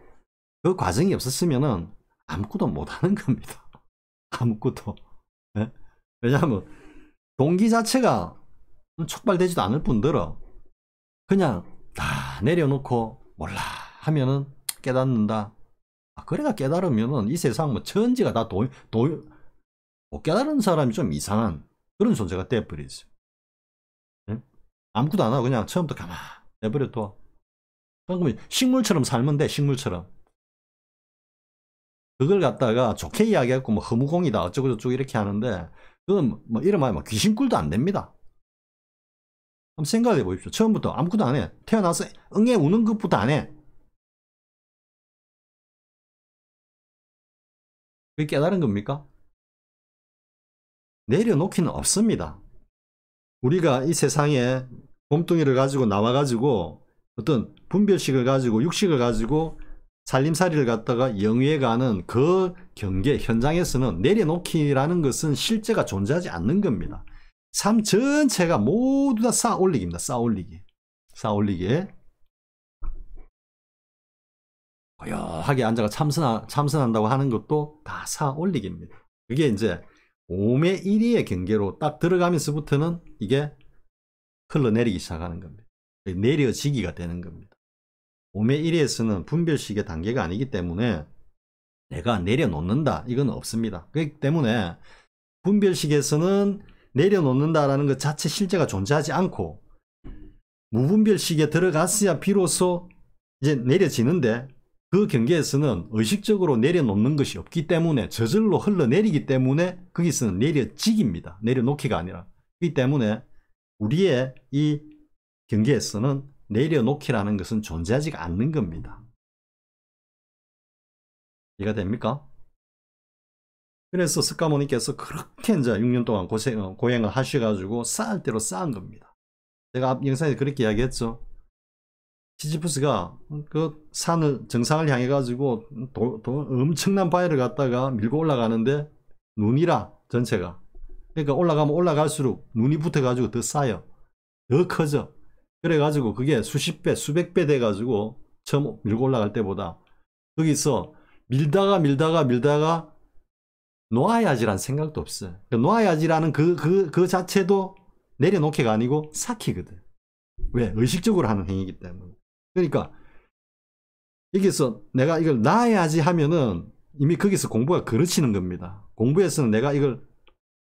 그 과정이 없었으면은 아무것도 못하는 겁니다. 아무것도. 네? 왜냐하면 동기 자체가 촉발되지도 않을 뿐더러 그냥 다 내려놓고 몰라 하면은 깨닫는다. 그래가 깨달으면은 이 세상 뭐 천지가 다 못 깨달은 사람이 좀 이상한 그런 존재가 돼버리죠. 네? 아무것도 안 하고 그냥 처음부터 가만 내버려둬. 그러면 식물처럼 살면 돼. 식물처럼. 그걸 갖다가 좋게 이야기하고 뭐 허무공이다 어쩌고저쩌고 이렇게 하는데 그건 뭐 이런 말이 뭐 귀신꿀도 안 됩니다. 한번 생각해 보십시오. 처음부터 아무것도 안 해. 태어나서 응애 우는 것부터 안 해. 그게 깨달은 겁니까? 내려놓기는 없습니다. 우리가 이 세상에 몸뚱이를 가지고 나와가지고 어떤 분별식을 가지고 육식을 가지고 살림살이를 갖다가 영위해 가는 그 경계 현장에서는 내려놓기라는 것은 실제가 존재하지 않는 겁니다. 삶 전체가 모두 다 쌓아 올리기입니다. 쌓아 올리기. 쌓아 올리기. 고요하게 앉아가 참선한다고 하는 것도 다 쌓아 올리기입니다. 그게 이제 5매 1위의 경계로 딱 들어가면서부터는 이게 흘러내리기 시작하는 겁니다. 내려지기가 되는 겁니다. 5매 1위에서는 분별식의 단계가 아니기 때문에 내가 내려놓는다 이건 없습니다. 그렇기 때문에 분별식에서는 내려놓는다라는 것 자체 실제가 존재하지 않고 무분별식에 들어갔어야 비로소 이제 내려지는데 그 경계에서는 의식적으로 내려놓는 것이 없기 때문에 저절로 흘러내리기 때문에 거기서는 내려지기입니다. 내려놓기가 아니라. 그렇기 때문에 우리의 이 경계에서는 내려놓기라는 것은 존재하지가 않는 겁니다. 이해가 됩니까? 그래서 스카모니께서 그렇게 이제 6년 동안 고행을 하셔가지고 쌓을 대로 쌓은 겁니다. 제가 앞 영상에 그렇게 이야기했죠. 시지프스가 그 산을 정상을 향해 가지고 엄청난 바위를 갖다가 밀고 올라가는데 눈이라 전체가, 그러니까 올라가면 올라갈수록 눈이 붙어 가지고 더 쌓여, 더 커져. 그래 가지고 그게 수십 배 수백 배 돼 가지고 처음 밀고 올라갈 때보다 거기서 밀다가 놓아야지라는 생각도 없어요. 놓아야지라는 그 자체도 내려놓기가 아니고 쌓기거든. 왜? 의식적으로 하는 행위이기 때문에. 그러니까 여기서 내가 이걸 놔야지 하면은 이미 거기서 공부가 그르치는 겁니다. 공부에서는 내가 이걸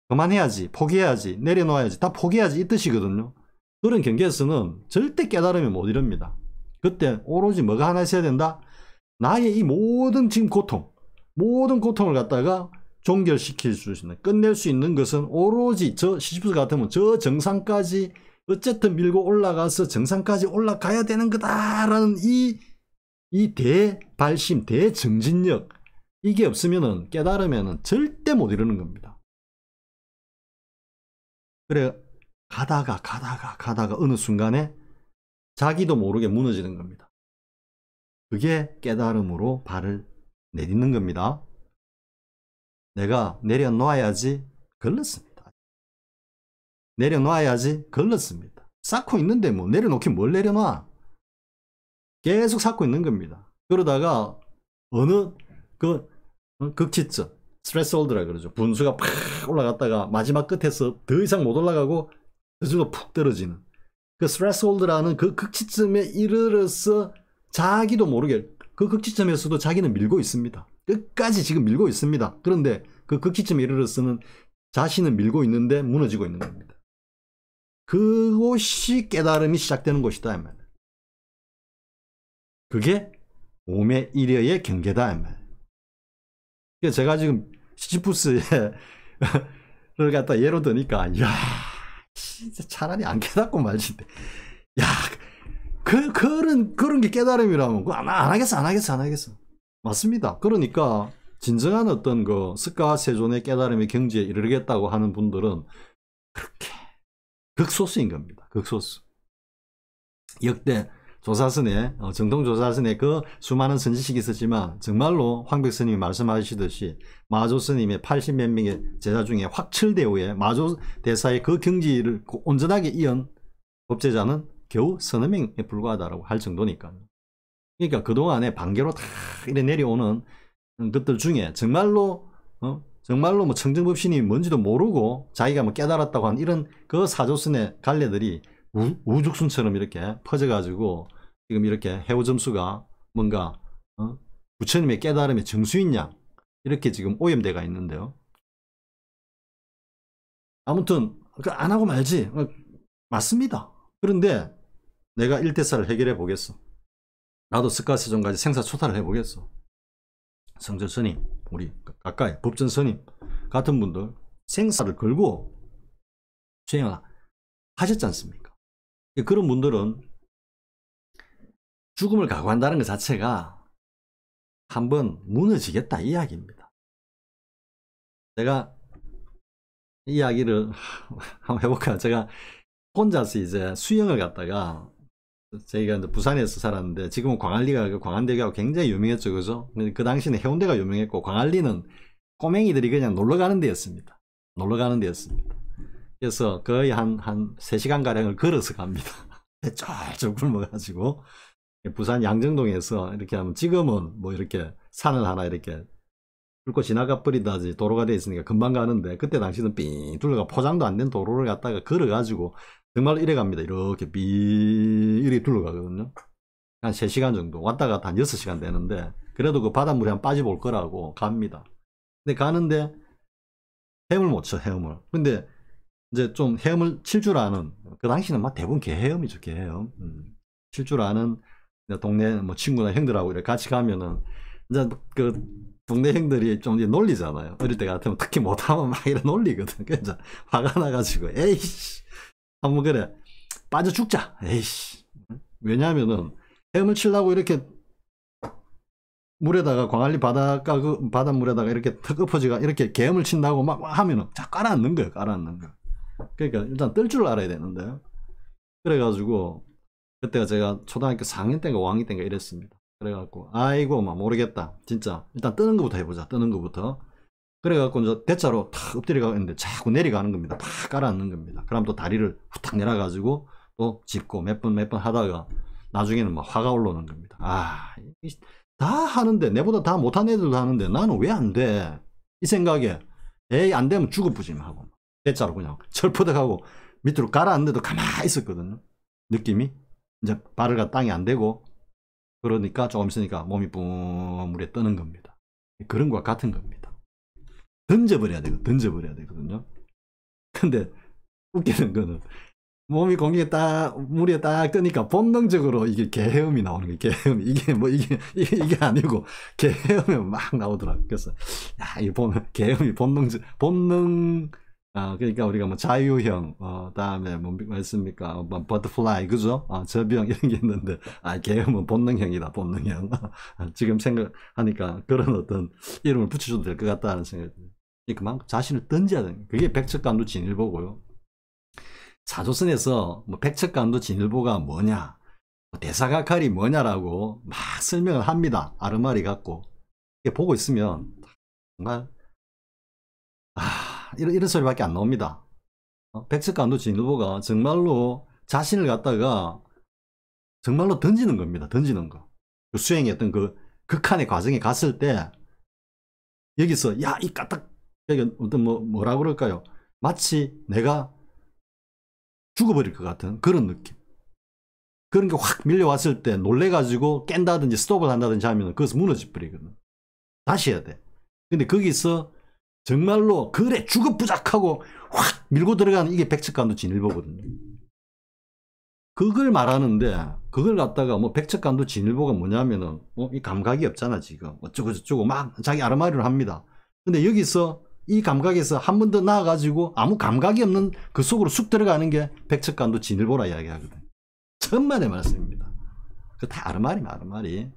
그만해야지, 포기해야지, 내려놓아야지, 다 포기해야지 이 뜻이거든요. 그런 경계에서는 절대 깨달음이 못 이룹니다. 그때 오로지 뭐가 하나 있어야 된다? 나의 이 모든 지금 모든 고통을 갖다가 종결시킬 수 있는, 끝낼 수 있는 것은 오로지 저 시지프스 같으면 저 정상까지 어쨌든 밀고 올라가서 정상까지 올라가야 되는 거다라는 이 대발심, 대정진력, 이게 없으면은 깨달으면은 절대 못 이루는 겁니다. 그래 가다가 어느 순간에 자기도 모르게 무너지는 겁니다. 그게 깨달음으로 발을 내딛는 겁니다. 내가 내려놓아야지 걸렸습니다. 내려놔야지 걸렸습니다. 쌓고 있는데 뭐 내려놓긴 뭘 내려놔. 계속 쌓고 있는 겁니다. 그러다가 어느 극치점, 스트레스홀드라 그러죠. 분수가 팍 올라갔다가 마지막 끝에서 더 이상 못 올라가고 저절로 푹 떨어지는 그 스트레스홀드라는 그 극치점에 이르러서 자기도 모르게 그 극치점에서도 자기는 밀고 있습니다. 끝까지 지금 밀고 있습니다. 그런데 그 극치점에 이르러서는 자신은 밀고 있는데 무너지고 있는 겁니다. 그곳이 깨달음이 시작되는 곳이다. 그게 몸의 일여의 경계다. 그래서 제가 지금 시지프스를 갖다 예로 드니까, 야, 진짜 차라리 안 깨닫고 말지. 야, 그런 게 깨달음이라면 안 하겠어. 맞습니다. 그러니까 진정한 어떤 그 스카 세존의 깨달음의 경지에 이르겠다고 하는 분들은 그렇게 극소수인 겁니다. 극소수. 역대 조사선에, 정통 조사선에 그 수많은 선지식이 있었지만 정말로 황백 스님이 말씀하시듯이 마조 스님의 80몇 명의 제자 중에 확철대우의 마조 대사의 그 경지를 온전하게 이은 법제자는 겨우 서너 명에 불과하다고 할 정도니까요. 그러니까 그동안에 반개로 다 이래 내려오는 것들 중에 정말로 뭐 청정법신이 뭔지도 모르고 자기가 뭐 깨달았다고 하는 이런 그 사조선의 갈래들이 우죽순처럼 이렇게 퍼져가지고 지금 이렇게 해오 점수가 뭔가 부처님의 깨달음의 정수인 양 이렇게 지금 오염돼가 있는데요. 아무튼 안 하고 말지. 맞습니다. 그런데 내가 일대사를 해결해 보겠어. 나도 스카세존까지 생사초탈을 해보겠어. 성전 스님, 우리 가까이 법전 스님 같은 분들 생사를 걸고 수행을 하셨지 않습니까? 그런 분들은 죽음을 각오한다는 것 자체가 한번 무너지겠다 이 이야기입니다. 제가 이 이야기를 한번 해볼까요? 제가 혼자서 이제 수영을 갔다가 저희가 이제 부산에서 살았는데 지금은 광안리가 광안대교가 굉장히 유명했죠, 그죠? 그 당시에는 해운대가 유명했고 광안리는 꼬맹이들이 그냥 놀러 가는 데였습니다. 그래서 거의 한 3시간 가량을 걸어서 갑니다. 쫄쫄 굶어가지고 부산 양정동에서 이렇게 하면 지금은 뭐 이렇게 산을 하나 이렇게 뚫고 지나가 버리다지 도로가 돼 있으니까 금방 가는데 그때 당시는 삥 둘러가 포장도 안 된 도로를 갖다가 걸어가지고 정말 이래 갑니다. 이렇게 이렇게 둘러가거든요. 한 3시간 정도 왔다 갔다 한 6시간 되는데 그래도 그 바닷물에 한 빠져볼 거라고 갑니다. 근데 가는데 헤엄을 못 쳐, 헤엄을. 근데 이제 좀 헤엄을 칠 줄 아는, 그 당시는 막 대부분 개헤엄이죠, 개헤엄. 칠 줄 아는 동네 뭐 친구나 형들하고 이렇게 같이 가면은 이제 그 동네 형들이 좀 이제 놀리잖아요. 어릴 때 같으면 특히 못하면 막 이래 놀리거든. 그래서 화가 나가지고 에이씨 한번 그래 빠져 죽자. 에이씨 왜냐하면은 헤엄을 치려고 이렇게 물에다가 광안리 바닷가 그 바닷물에다가 이렇게 턱 엎어지가 이렇게 계엄을 친다고 막 하면은 자 깔아앉는 거예요. 깔아앉는 거. 그러니까 일단 뜰 줄 알아야 되는데. 그래가지고 그때가 제가 초등학교 4학년 때인가 5학년 때인가 이랬습니다. 그래갖고 아이고 막 모르겠다. 진짜 일단 뜨는 것부터 해보자. 뜨는 것부터. 그래갖고 이제 대자로 탁 엎드려가고 있는데 자꾸 내려가는 겁니다. 팍 깔아앉는 겁니다. 그럼 또 다리를 후딱 내려가지고 또 짚고 몇 번 하다가 나중에는 막 화가 올라오는 겁니다. 아, 다 하는데 내보다 다 못한 애들도 하는데 나는 왜 안 돼? 이 생각에 에이 안 되면 죽어보지 하고 대자로 그냥 철푸덕하고 밑으로 가라앉는데도 가만히 있었거든요. 느낌이 이제 발을 가 땅에 안 대고 그러니까 조금 있으니까 몸이 뿡 물에 뜨는 겁니다. 그런 것과 같은 겁니다. 던져버려야 되거든요. 근데 웃기는 거는 몸이 공기에 딱 물에 딱 뜨니까 본능적으로 이게 개헤엄이 나오는 거예요. 개헤엄이 이게 뭐 이게 아니고 개헤엄이 막 나오더라고요. 그래서 야 이 보면 개헤엄이 본능 그러니까 우리가 뭐 자유형 다음에 뭐 있습니까 버터플라이 그죠? 저병 이런 게 있는데 개헤엄은 본능형이다. 본능형. 지금 생각하니까 그런 어떤 이름을 붙여줘도 될 것 같다는 생각이 들어요. 그만큼 자신을 던져야 되는 그게 백척간도 진일보고요. 사조선에서 뭐 백척간도 진일보가 뭐냐 대사각할이 뭐냐라고 막 설명을 합니다. 아르마리 갖고 보고 있으면 정말 이런 소리밖에 안 나옵니다. 백척간도 진일보가 정말로 자신을 갖다가 정말로 던지는 겁니다. 던지는 거. 그 수행했던 그 극한의 과정에 갔을 때 여기서 야 이 까딱 어떤 뭐라 그럴까요? 마치 내가 죽어버릴 것 같은 그런 느낌. 그런 게 확 밀려왔을 때 놀래가지고 깬다든지 스톱을 한다든지 하면 그것은 무너져 버리거든. 다시 해야 돼. 근데 거기서 정말로 그래 죽어부작하고 확 밀고 들어가는 이게 백척간도 진일보거든요. 그걸 말하는데 그걸 갖다가 뭐 백척간도 진일보가 뭐냐면은 이 감각이 없잖아 지금 어쩌고 저쩌고 막 자기 아르마리를 합니다. 근데 여기서 이 감각에서 한 번 더 나아가지고 아무 감각이 없는 그 속으로 쑥 들어가는 게 백척간도 진일보라 이야기하거든. 천만의 말씀입니다. 그 다 아르마리입니다. 아르마리.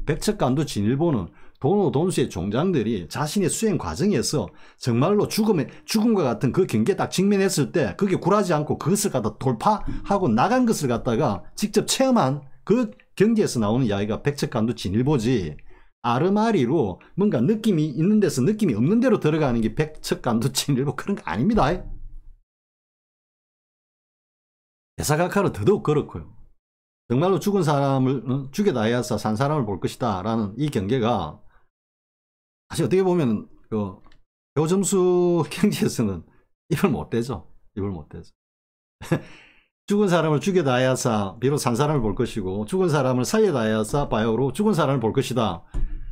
백척간도 진일보는 도노돈수의 종장들이 자신의 수행 과정에서 정말로 죽음과 같은 그 경계에 딱 직면했을 때 그게 굴하지 않고 그것을 갖다 돌파하고 나간 것을 갖다가 직접 체험한 그 경지에서 나오는 이야기가 백척간도 진일보지. 아르마리로 뭔가 느낌이 있는 데서 느낌이 없는 데로 들어가는 게 백척간도 진일보 그런 거 아닙니다. 대사각하는 더더욱 그렇고요. 정말로 죽은 사람을 죽여다 해야사 산 사람을 볼 것이다 라는 이 경계가 사실 어떻게 보면 그 배우점수 경지에서는 입을 못 대죠. 입을 못 대죠. 죽은 사람을 죽여다 해야사 비록 산 사람을 볼 것이고 죽은 사람을 살려다 해야사 바이오로 죽은 사람을 볼 것이다.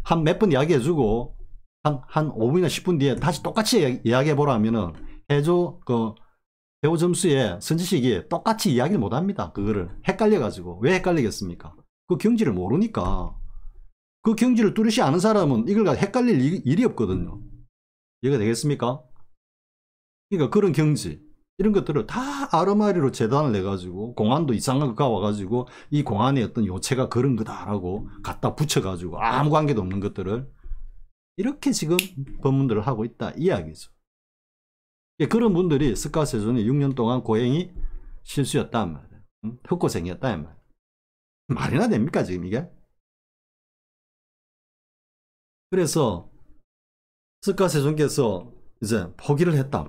한 몇 번 이야기해주고 한 5분이나 10분 뒤에 다시 똑같이 이야기해보라 하면은 해조 그 배우점수의 선지식이 똑같이 이야기를 못합니다. 그거를 헷갈려가지고. 왜 헷갈리겠습니까? 그 경지를 모르니까. 그 경지를 뚜렷이 아는 사람은 이걸 헷갈릴 일이 없거든요. 이해가 되겠습니까? 그러니까 그런 경지 이런 것들을 다 아르마리로 재단을 해가지고 공안도 이상한 거가 와가지고 이 공안의 어떤 요체가 그런 거다라고 갖다 붙여가지고 아무 관계도 없는 것들을 이렇게 지금 법문들을 하고 있다 이 이야기죠. 그런 분들이 스카세존이 6년 동안 고행이 실수였단 말이에요. 흑고생이었단 말이에요. 말이나 됩니까 지금 이게? 그래서 스카세존께서 이제 포기를 했다.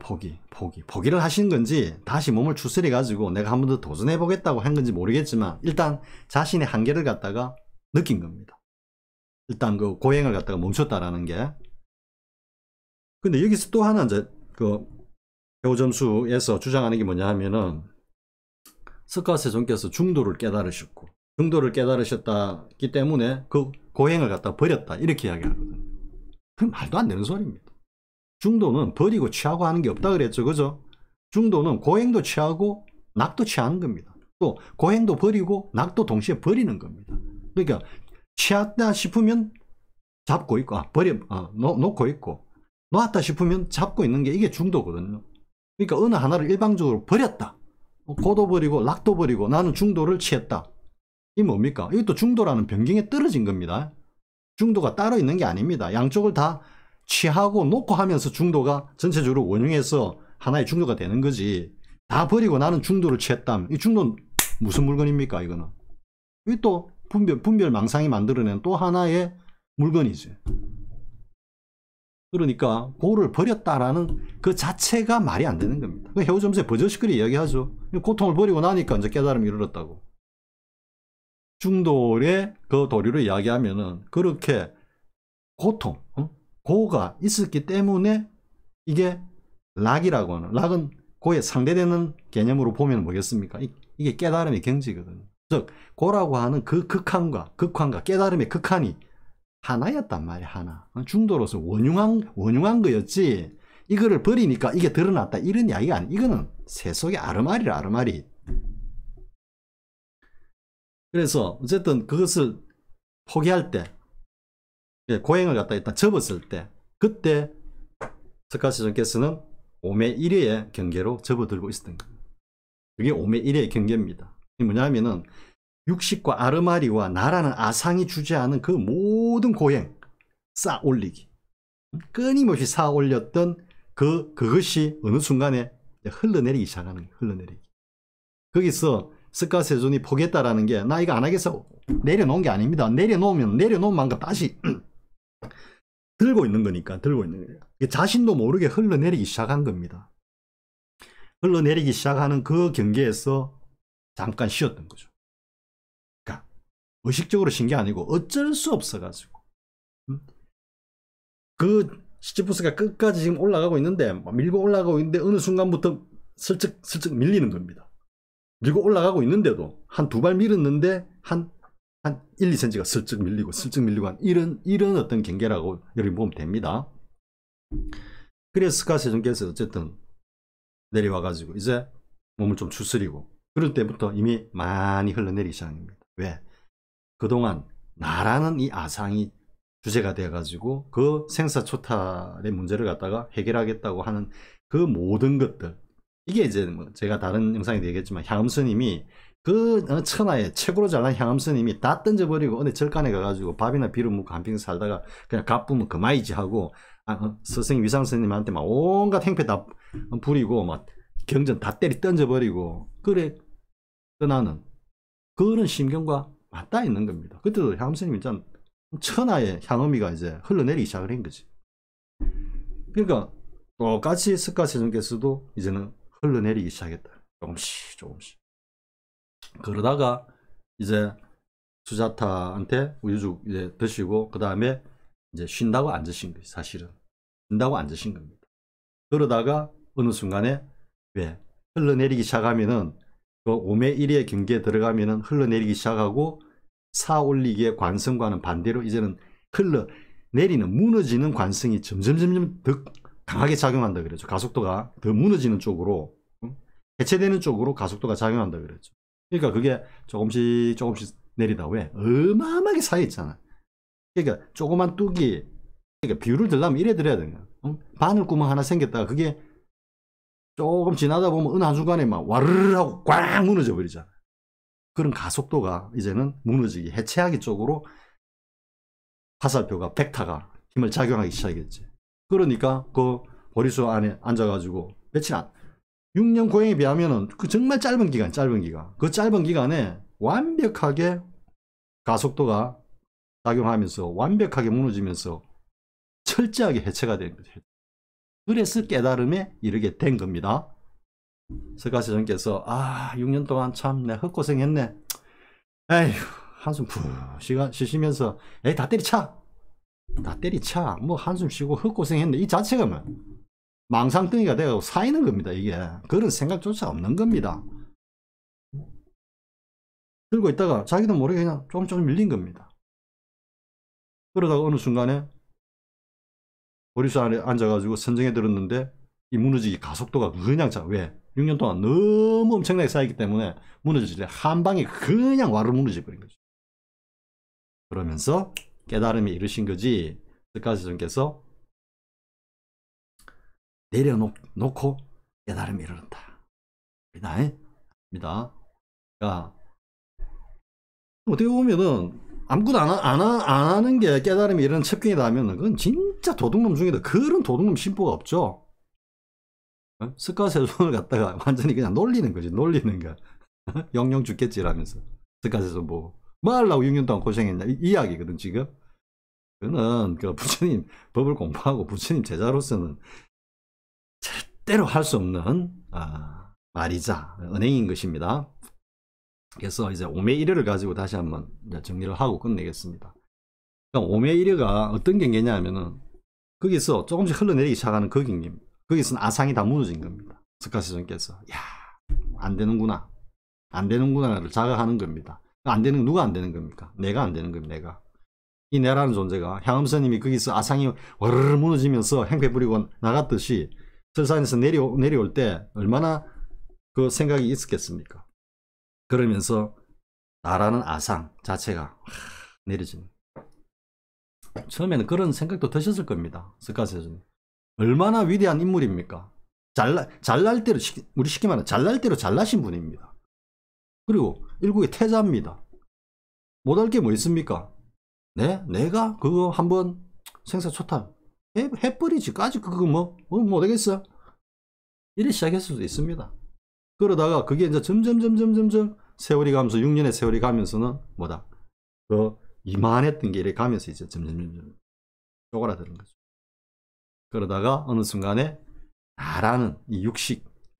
포기를 하신 건지 다시 몸을 추스려 가지고 내가 한 번 더 도전해 보겠다고 한 건지 모르겠지만 일단 자신의 한계를 갖다가 느낀 겁니다. 일단 그 고행을 갖다가 멈췄다라는 게. 근데 여기서 또 하나 이제 그 배우점수에서 주장하는 게 뭐냐 하면은 스카세존께서 중도를 깨달으셨고 중도를 깨달으셨다기 때문에 그 고행을 갖다 버렸다 이렇게 이야기하거든요. 그 말도 안 되는 소리입니다. 중도는 버리고 취하고 하는 게 없다 그랬죠. 그죠? 중도는 고행도 취하고 낙도 취하는 겁니다. 또 고행도 버리고 낙도 동시에 버리는 겁니다. 그러니까 취했다 싶으면 잡고 있고 놓고 있고 놓았다 싶으면 잡고 있는 게 이게 중도거든요. 그러니까 어느 하나를 일방적으로 버렸다. 고도 버리고 낙도 버리고 나는 중도를 취했다. 이 뭡니까? 이것도 중도라는 변경에 떨어진 겁니다. 중도가 따로 있는 게 아닙니다. 양쪽을 다 취하고 놓고 하면서 중도가 전체적으로 원흉해서 하나의 중도가 되는 거지. 다 버리고 나는 중도를 취했다면 이 중도는 무슨 물건입니까? 이거는. 이 또 분별 망상이 만들어낸 또 하나의 물건이지. 그러니까 고를 버렸다라는 그 자체가 말이 안 되는 겁니다. 해오점수에 버젓이거리 이야기하죠. 고통을 버리고 나니까 이제 깨달음이 이르렀다고. 중도의 그 도리를 이야기하면은 그렇게 고통, 고가 있었기 때문에 이게 락이라고 하는, 락은 고에 상대되는 개념으로 보면 뭐겠습니까? 이게 깨달음의 경지거든요. 즉 고라고 하는 그 극한과 깨달음의 극한이 하나였단 말이야. 하나. 중도로서 원흉한 거였지 이거를 버리니까 이게 드러났다 이런 이야기가 아니야. 이거는 세속의 아르마리라. 아르마리. 그래서 어쨌든 그것을 포기할 때, 고행을 갖다 일단 접었을 때, 그때 스카스전께서는 5매 1회의 경계로 접어들고 있었던 거예요. 그게 5매 1회의 경계입니다. 이게 뭐냐면은 육식과 아르마리와 나라는 아상이 주재하는 그 모든 고행 쌓아 올리기, 끊임없이 쌓아 올렸던 그것이 어느 순간에 흘러내리기 시작하는 거예요. 흘러내리기. 거기서 스카세존이 포기했다라는 게 나 이거 안 하겠어 내려놓은 게 아닙니다. 내려놓은 만큼 다시 들고 있는 거니까 들고 있는 거예요. 자신도 모르게 흘러내리기 시작한 겁니다. 흘러내리기 시작하는 그 경계에서 잠깐 쉬었던 거죠. 그러니까 의식적으로 쉰 게 아니고 어쩔 수 없어가지고 그 시지푸스가 끝까지 지금 올라가고 있는데 밀고 올라가고 있는데 어느 순간부터 슬쩍 밀리는 겁니다. 밀고 올라가고 있는데도 한 두 발 밀었는데 한 1, 2cm가 슬쩍 밀리고 한 이런 어떤 경계라고 여러분 보면 됩니다. 그래서 스카세존께서 어쨌든 내려와가지고 이제 몸을 좀 추스리고 그럴 때부터 이미 많이 흘러내리기 시작합니다. 왜? 그동안 나라는 이 아상이 주제가 되어가지고 그 생사초탈의 문제를 갖다가 해결하겠다고 하는 그 모든 것들, 이게 이제 뭐 제가 다른 영상에도 얘기했지만 향음스님이 그 천하에 최고로 잘난 향음스님이 다 던져버리고 어느 절간에 가가지고 밥이나 비를 먹고 한 평생 살다가 그냥 가쁘면 그만이지 하고 스승 위상스님한테 막 온갖 행패 다 부리고 막 경전 다 때리 던져버리고 그래 떠나는 그런 심경과 맞닿아 있는 겁니다. 그때도 향음스님이 참 천하의 향음이가 이제 흘러내리기 시작을 한 거지. 그러니까 똑같이 스카세존께서도 이제는 흘러내리기 시작했다. 조금씩. 그러다가 이제 수자타한테 우유죽 이제 드시고 그 다음에 이제 쉰다고 앉으신 거예요. 사실은 쉰다고 앉으신 겁니다. 그러다가 어느 순간에 왜 흘러내리기 시작하면은 그 5매 1의 경계에 들어가면은 흘러내리기 시작하고 사올리기의 관성과는 반대로 이제는 흘러내리는 무너지는 관성이 점점 더 강하게 작용한다 그랬죠. 가속도가 더 무너지는 쪽으로 해체되는 쪽으로 가속도가 작용한다 그랬죠. 그러니까 그게 조금씩 내리다. 왜? 어마어마하게 쌓여있잖아. 그러니까 조그만 뚝이, 그러니까 비율을 들려면 이래 들어야 되는 거야. 바늘구멍 하나 생겼다가 그게 조금 지나다 보면 어느 한순간에 막 와르르 하고 꽉 무너져 버리잖아. 그런 가속도가 이제는 무너지기, 해체하기 쪽으로 화살표가, 벡터가 힘을 작용하기 시작했지. 그러니까 그 보리수 안에 앉아가지고 며칠 6년 고행에 비하면은 그 정말 짧은 기간. 그 짧은 기간에 완벽하게 가속도가 작용하면서 완벽하게 무너지면서 철저하게 해체가 된 거죠. 그래서 깨달음에 이르게 된 겁니다. 스카세존께서 6년 동안 참 내가 헛고생했네. 에휴, 한숨 푹 쉬시면서 에이 다 때리차. 뭐 한숨 쉬고 헛고생했네. 이 자체가 뭐 망상덩이가 되고 쌓이는 겁니다. 이게 그런 생각조차 없는 겁니다. 들고 있다가 자기도 모르게 그냥 조금 밀린 겁니다. 그러다가 어느 순간에 보리수 안에 앉아가지고 선정에 들었는데 이 무너지기 가속도가 그냥 왜? 6년 동안 너무 엄청나게 쌓이기 때문에 무너질 때 한 방에 그냥 와르르 무너져 버린 거죠. 그러면서 깨달음에 이르신 거지. 스카세존께서 내려놓고 깨달음에 이르렀다. 입니다. 그러니까 어떻게 보면은 아무것도 안 하는 게 깨달음이 이런 첩경이다 하면은 그건 진짜 도둑놈 중에도 그런 도둑놈 심보가 없죠. 어? 스카세존을 갖다가 완전히 그냥 놀리는 거지. 놀리는 거. 영영 죽겠지라면서. 스카세존 보고. 뭐 하려고 6년 동안 고생했냐. 이 이야기거든, 지금. 그는 그 부처님 법을 공부하고 부처님 제자로서는 절대로 할 수 없는 말이자 은행인 것입니다. 그래서 이제 오메이르를 가지고 다시 한번 정리를 하고 끝내겠습니다. 그러니까 오메이르가 어떤 경계냐 하면은 거기서 조금씩 흘러내리기 시작하는 그 경계입니다. 거기서는 아상이 다 무너진 겁니다. 스카세존께서 야, 안 되는구나. 안 되는구나를 자각하는 겁니다. 안 되는, 누가 안 되는 겁니까? 내가 안 되는 겁니다. 내가. 이 내라는 존재가 향엄스님이 거기서 아상이 와르르 무너지면서 행패 부리고 나갔듯이 설산에서 내려올 때 얼마나 그 생각이 있었겠습니까? 그러면서 나라는 아상 자체가 내려지는. 처음에는 그런 생각도 드셨을 겁니다. 스카세존. 얼마나 위대한 인물입니까? 잘날 대로, 우리 쉽게 말하면 잘날 대로 잘나신 분입니다. 그리고 일국의 태자입니다. 못할 게 뭐 있습니까? 네? 내가 그거 한번 생사초탈 해버리지까지 그거 뭐 못하겠어? 이래 시작했을 수도 있습니다. 그러다가 그게 이제 점점 세월이 가면서 6년의 세월이 가면서는 뭐다? 그 이만했던 게 이렇게 가면서 이제 점점 쪼그라드는 거죠. 그러다가 어느 순간에 나라는 이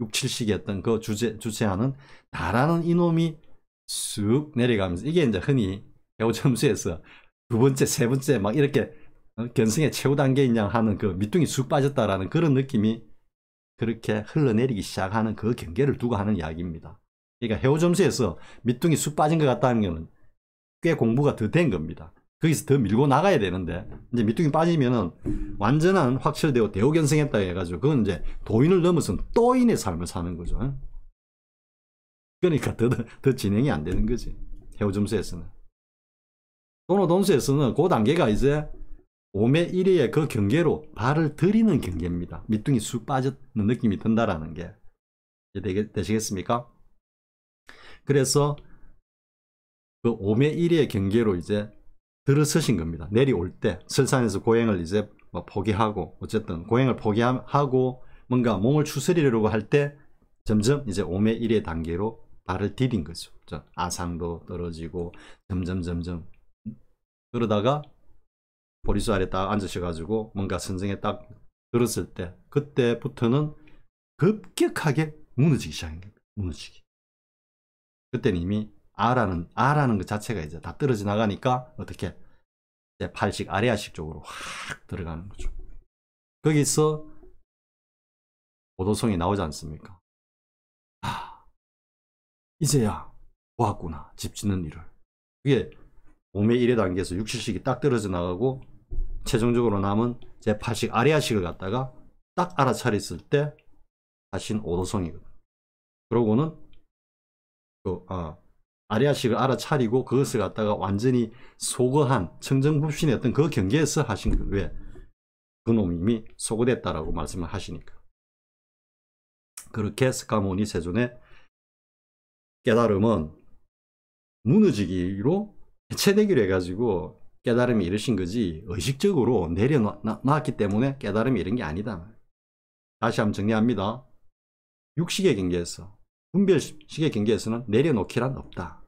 육칠식이었던 그 주체하는 나라는 이놈이 쑥 내려가면서 이게 이제 흔히 해오점수에서 두 번째, 세 번째 막 이렇게 견성의 최후 단계인 양 하는 그 밑둥이 쑥 빠졌다라는 그런 느낌이 그렇게 흘러내리기 시작하는 그 경계를 두고 하는 이야기입니다. 그러니까 해오점수에서 밑둥이 쑥 빠진 것 같다는 것은 꽤 공부가 더 된 겁니다. 거기서 더 밀고 나가야 되는데 이제 밑둥이 빠지면은 완전한 확철되고 대오견성했다 해가지고 그건 이제 도인을 넘어선 또인의 삶을 사는 거죠. 그러니까 더 진행이 안 되는 거지. 해오점수에서는. 도노돈수에서는 그 단계가 이제 오메 1위의 그 경계로 발을 들이는 경계입니다. 밑둥이 쑥 빠졌는 느낌이 든다라는 게 되시겠습니까? 그래서 그 오메 1위의 경계로 이제 들어서신 겁니다. 내려올 때 설산에서 고행을 이제 뭐 포기하고 어쨌든 고행을 포기하고 뭔가 몸을 추스리려고 할 때 점점 이제 오메 1위의 단계로 발을 디딘 거죠. 아상도 떨어지고 점점 그러다가 보리수 아래 딱 앉으셔가지고 뭔가 선정에 딱 들었을 때 그때부터는 급격하게 무너지기 시작한 겁니다. 무너지기. 그때는 이미 아라는 그 자체가 이제 다 떨어져 나가니까 어떻게 이제 팔식 아래아식 쪽으로 확 들어가는 거죠. 거기서 오도성이 나오지 않습니까? 이제야 보았구나. 집 짓는 일을. 그게 오메 1의 단계에서 육칠식이 딱 떨어져 나가고 최종적으로 남은 제8식 아래아식을 갖다가 딱 알아차렸을 때 하신 오도성이거든. 그러고는 그 아래아식을 알아차리고 그것을 갖다가 완전히 소거한 청정불신의 어떤 그 경계에서 하신 거. 왜? 그놈이 이미 소거됐다라고 말씀을 하시니까. 그렇게 스카모니 세존의 깨달음은 무너지기로 해체되기로 해가지고 깨달음이 이르신 거지 의식적으로 내려놨기 때문에 깨달음이 이런 게 아니다. 다시 한번 정리합니다. 육식의 경계에서 분별식의 경계에서는 내려놓기란 없다.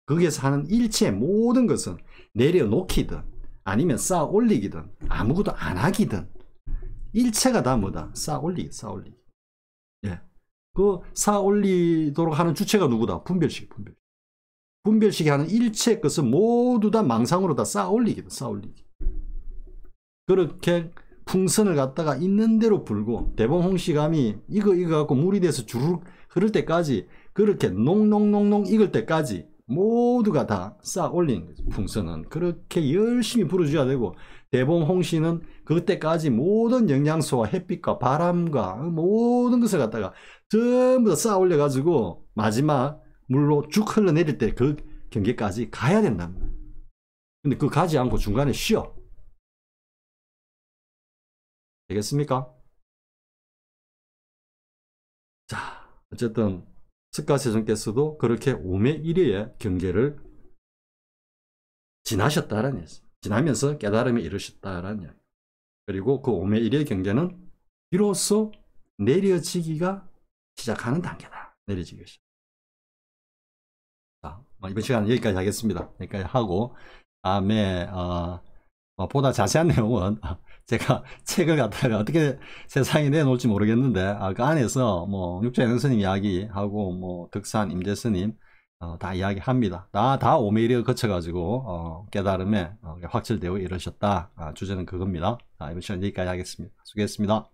거기에서 하는 일체의 모든 것은 내려놓기든 아니면 쌓아 올리기든 아무것도 안 하기든 일체가 다 뭐다? 쌓아 올리기. 예. 그 쌓아 올리도록 하는 주체가 누구다? 분별식. 분별식이 하는 일체의 것은 모두 다 망상으로 다 쌓아 올리기. 그렇게 풍선을 갖다가 있는 대로 불고 대봉홍시감이 이거 갖고 물이 돼서 주르륵 흐를 때까지 그렇게 농농농농 익을 때까지 모두가 다 쌓아 올리는 거죠. 풍선은 그렇게 열심히 불어줘야 되고 대봉홍시는 그때까지 모든 영양소와 햇빛과 바람과 모든 것을 갖다가 전부 다 쌓아 올려 가지고 마지막 물로 쭉 흘러내릴 때 그 경계까지 가야 된답니다. 근데 그거 가지 않고 중간에 쉬어. 되겠습니까? 자, 어쨌든 스카세존께서도 그렇게 오메 1위의 경계를 지나셨다라는 얘기. 지나면서 깨달음에 이르셨다라는 이야기. 그리고 그 오메1의 경계는 비로소 내려지기가 시작하는 단계다. 내려지기가 시작. 자, 이번 시간은 여기까지 하겠습니다. 여기까지 하고 다음에 보다 자세한 내용은 제가 책을 갖다가 어떻게 세상에 내놓을지 모르겠는데 그 안에서 뭐 육자연응 스님 이야기하고 뭐 덕산 임재 스님 다 이야기합니다. 다 오메일을 거쳐가지고 깨달음에 확철되어 이르셨다. 주제는 그겁니다. 이번 시간 여기까지 하겠습니다. 수고했습니다.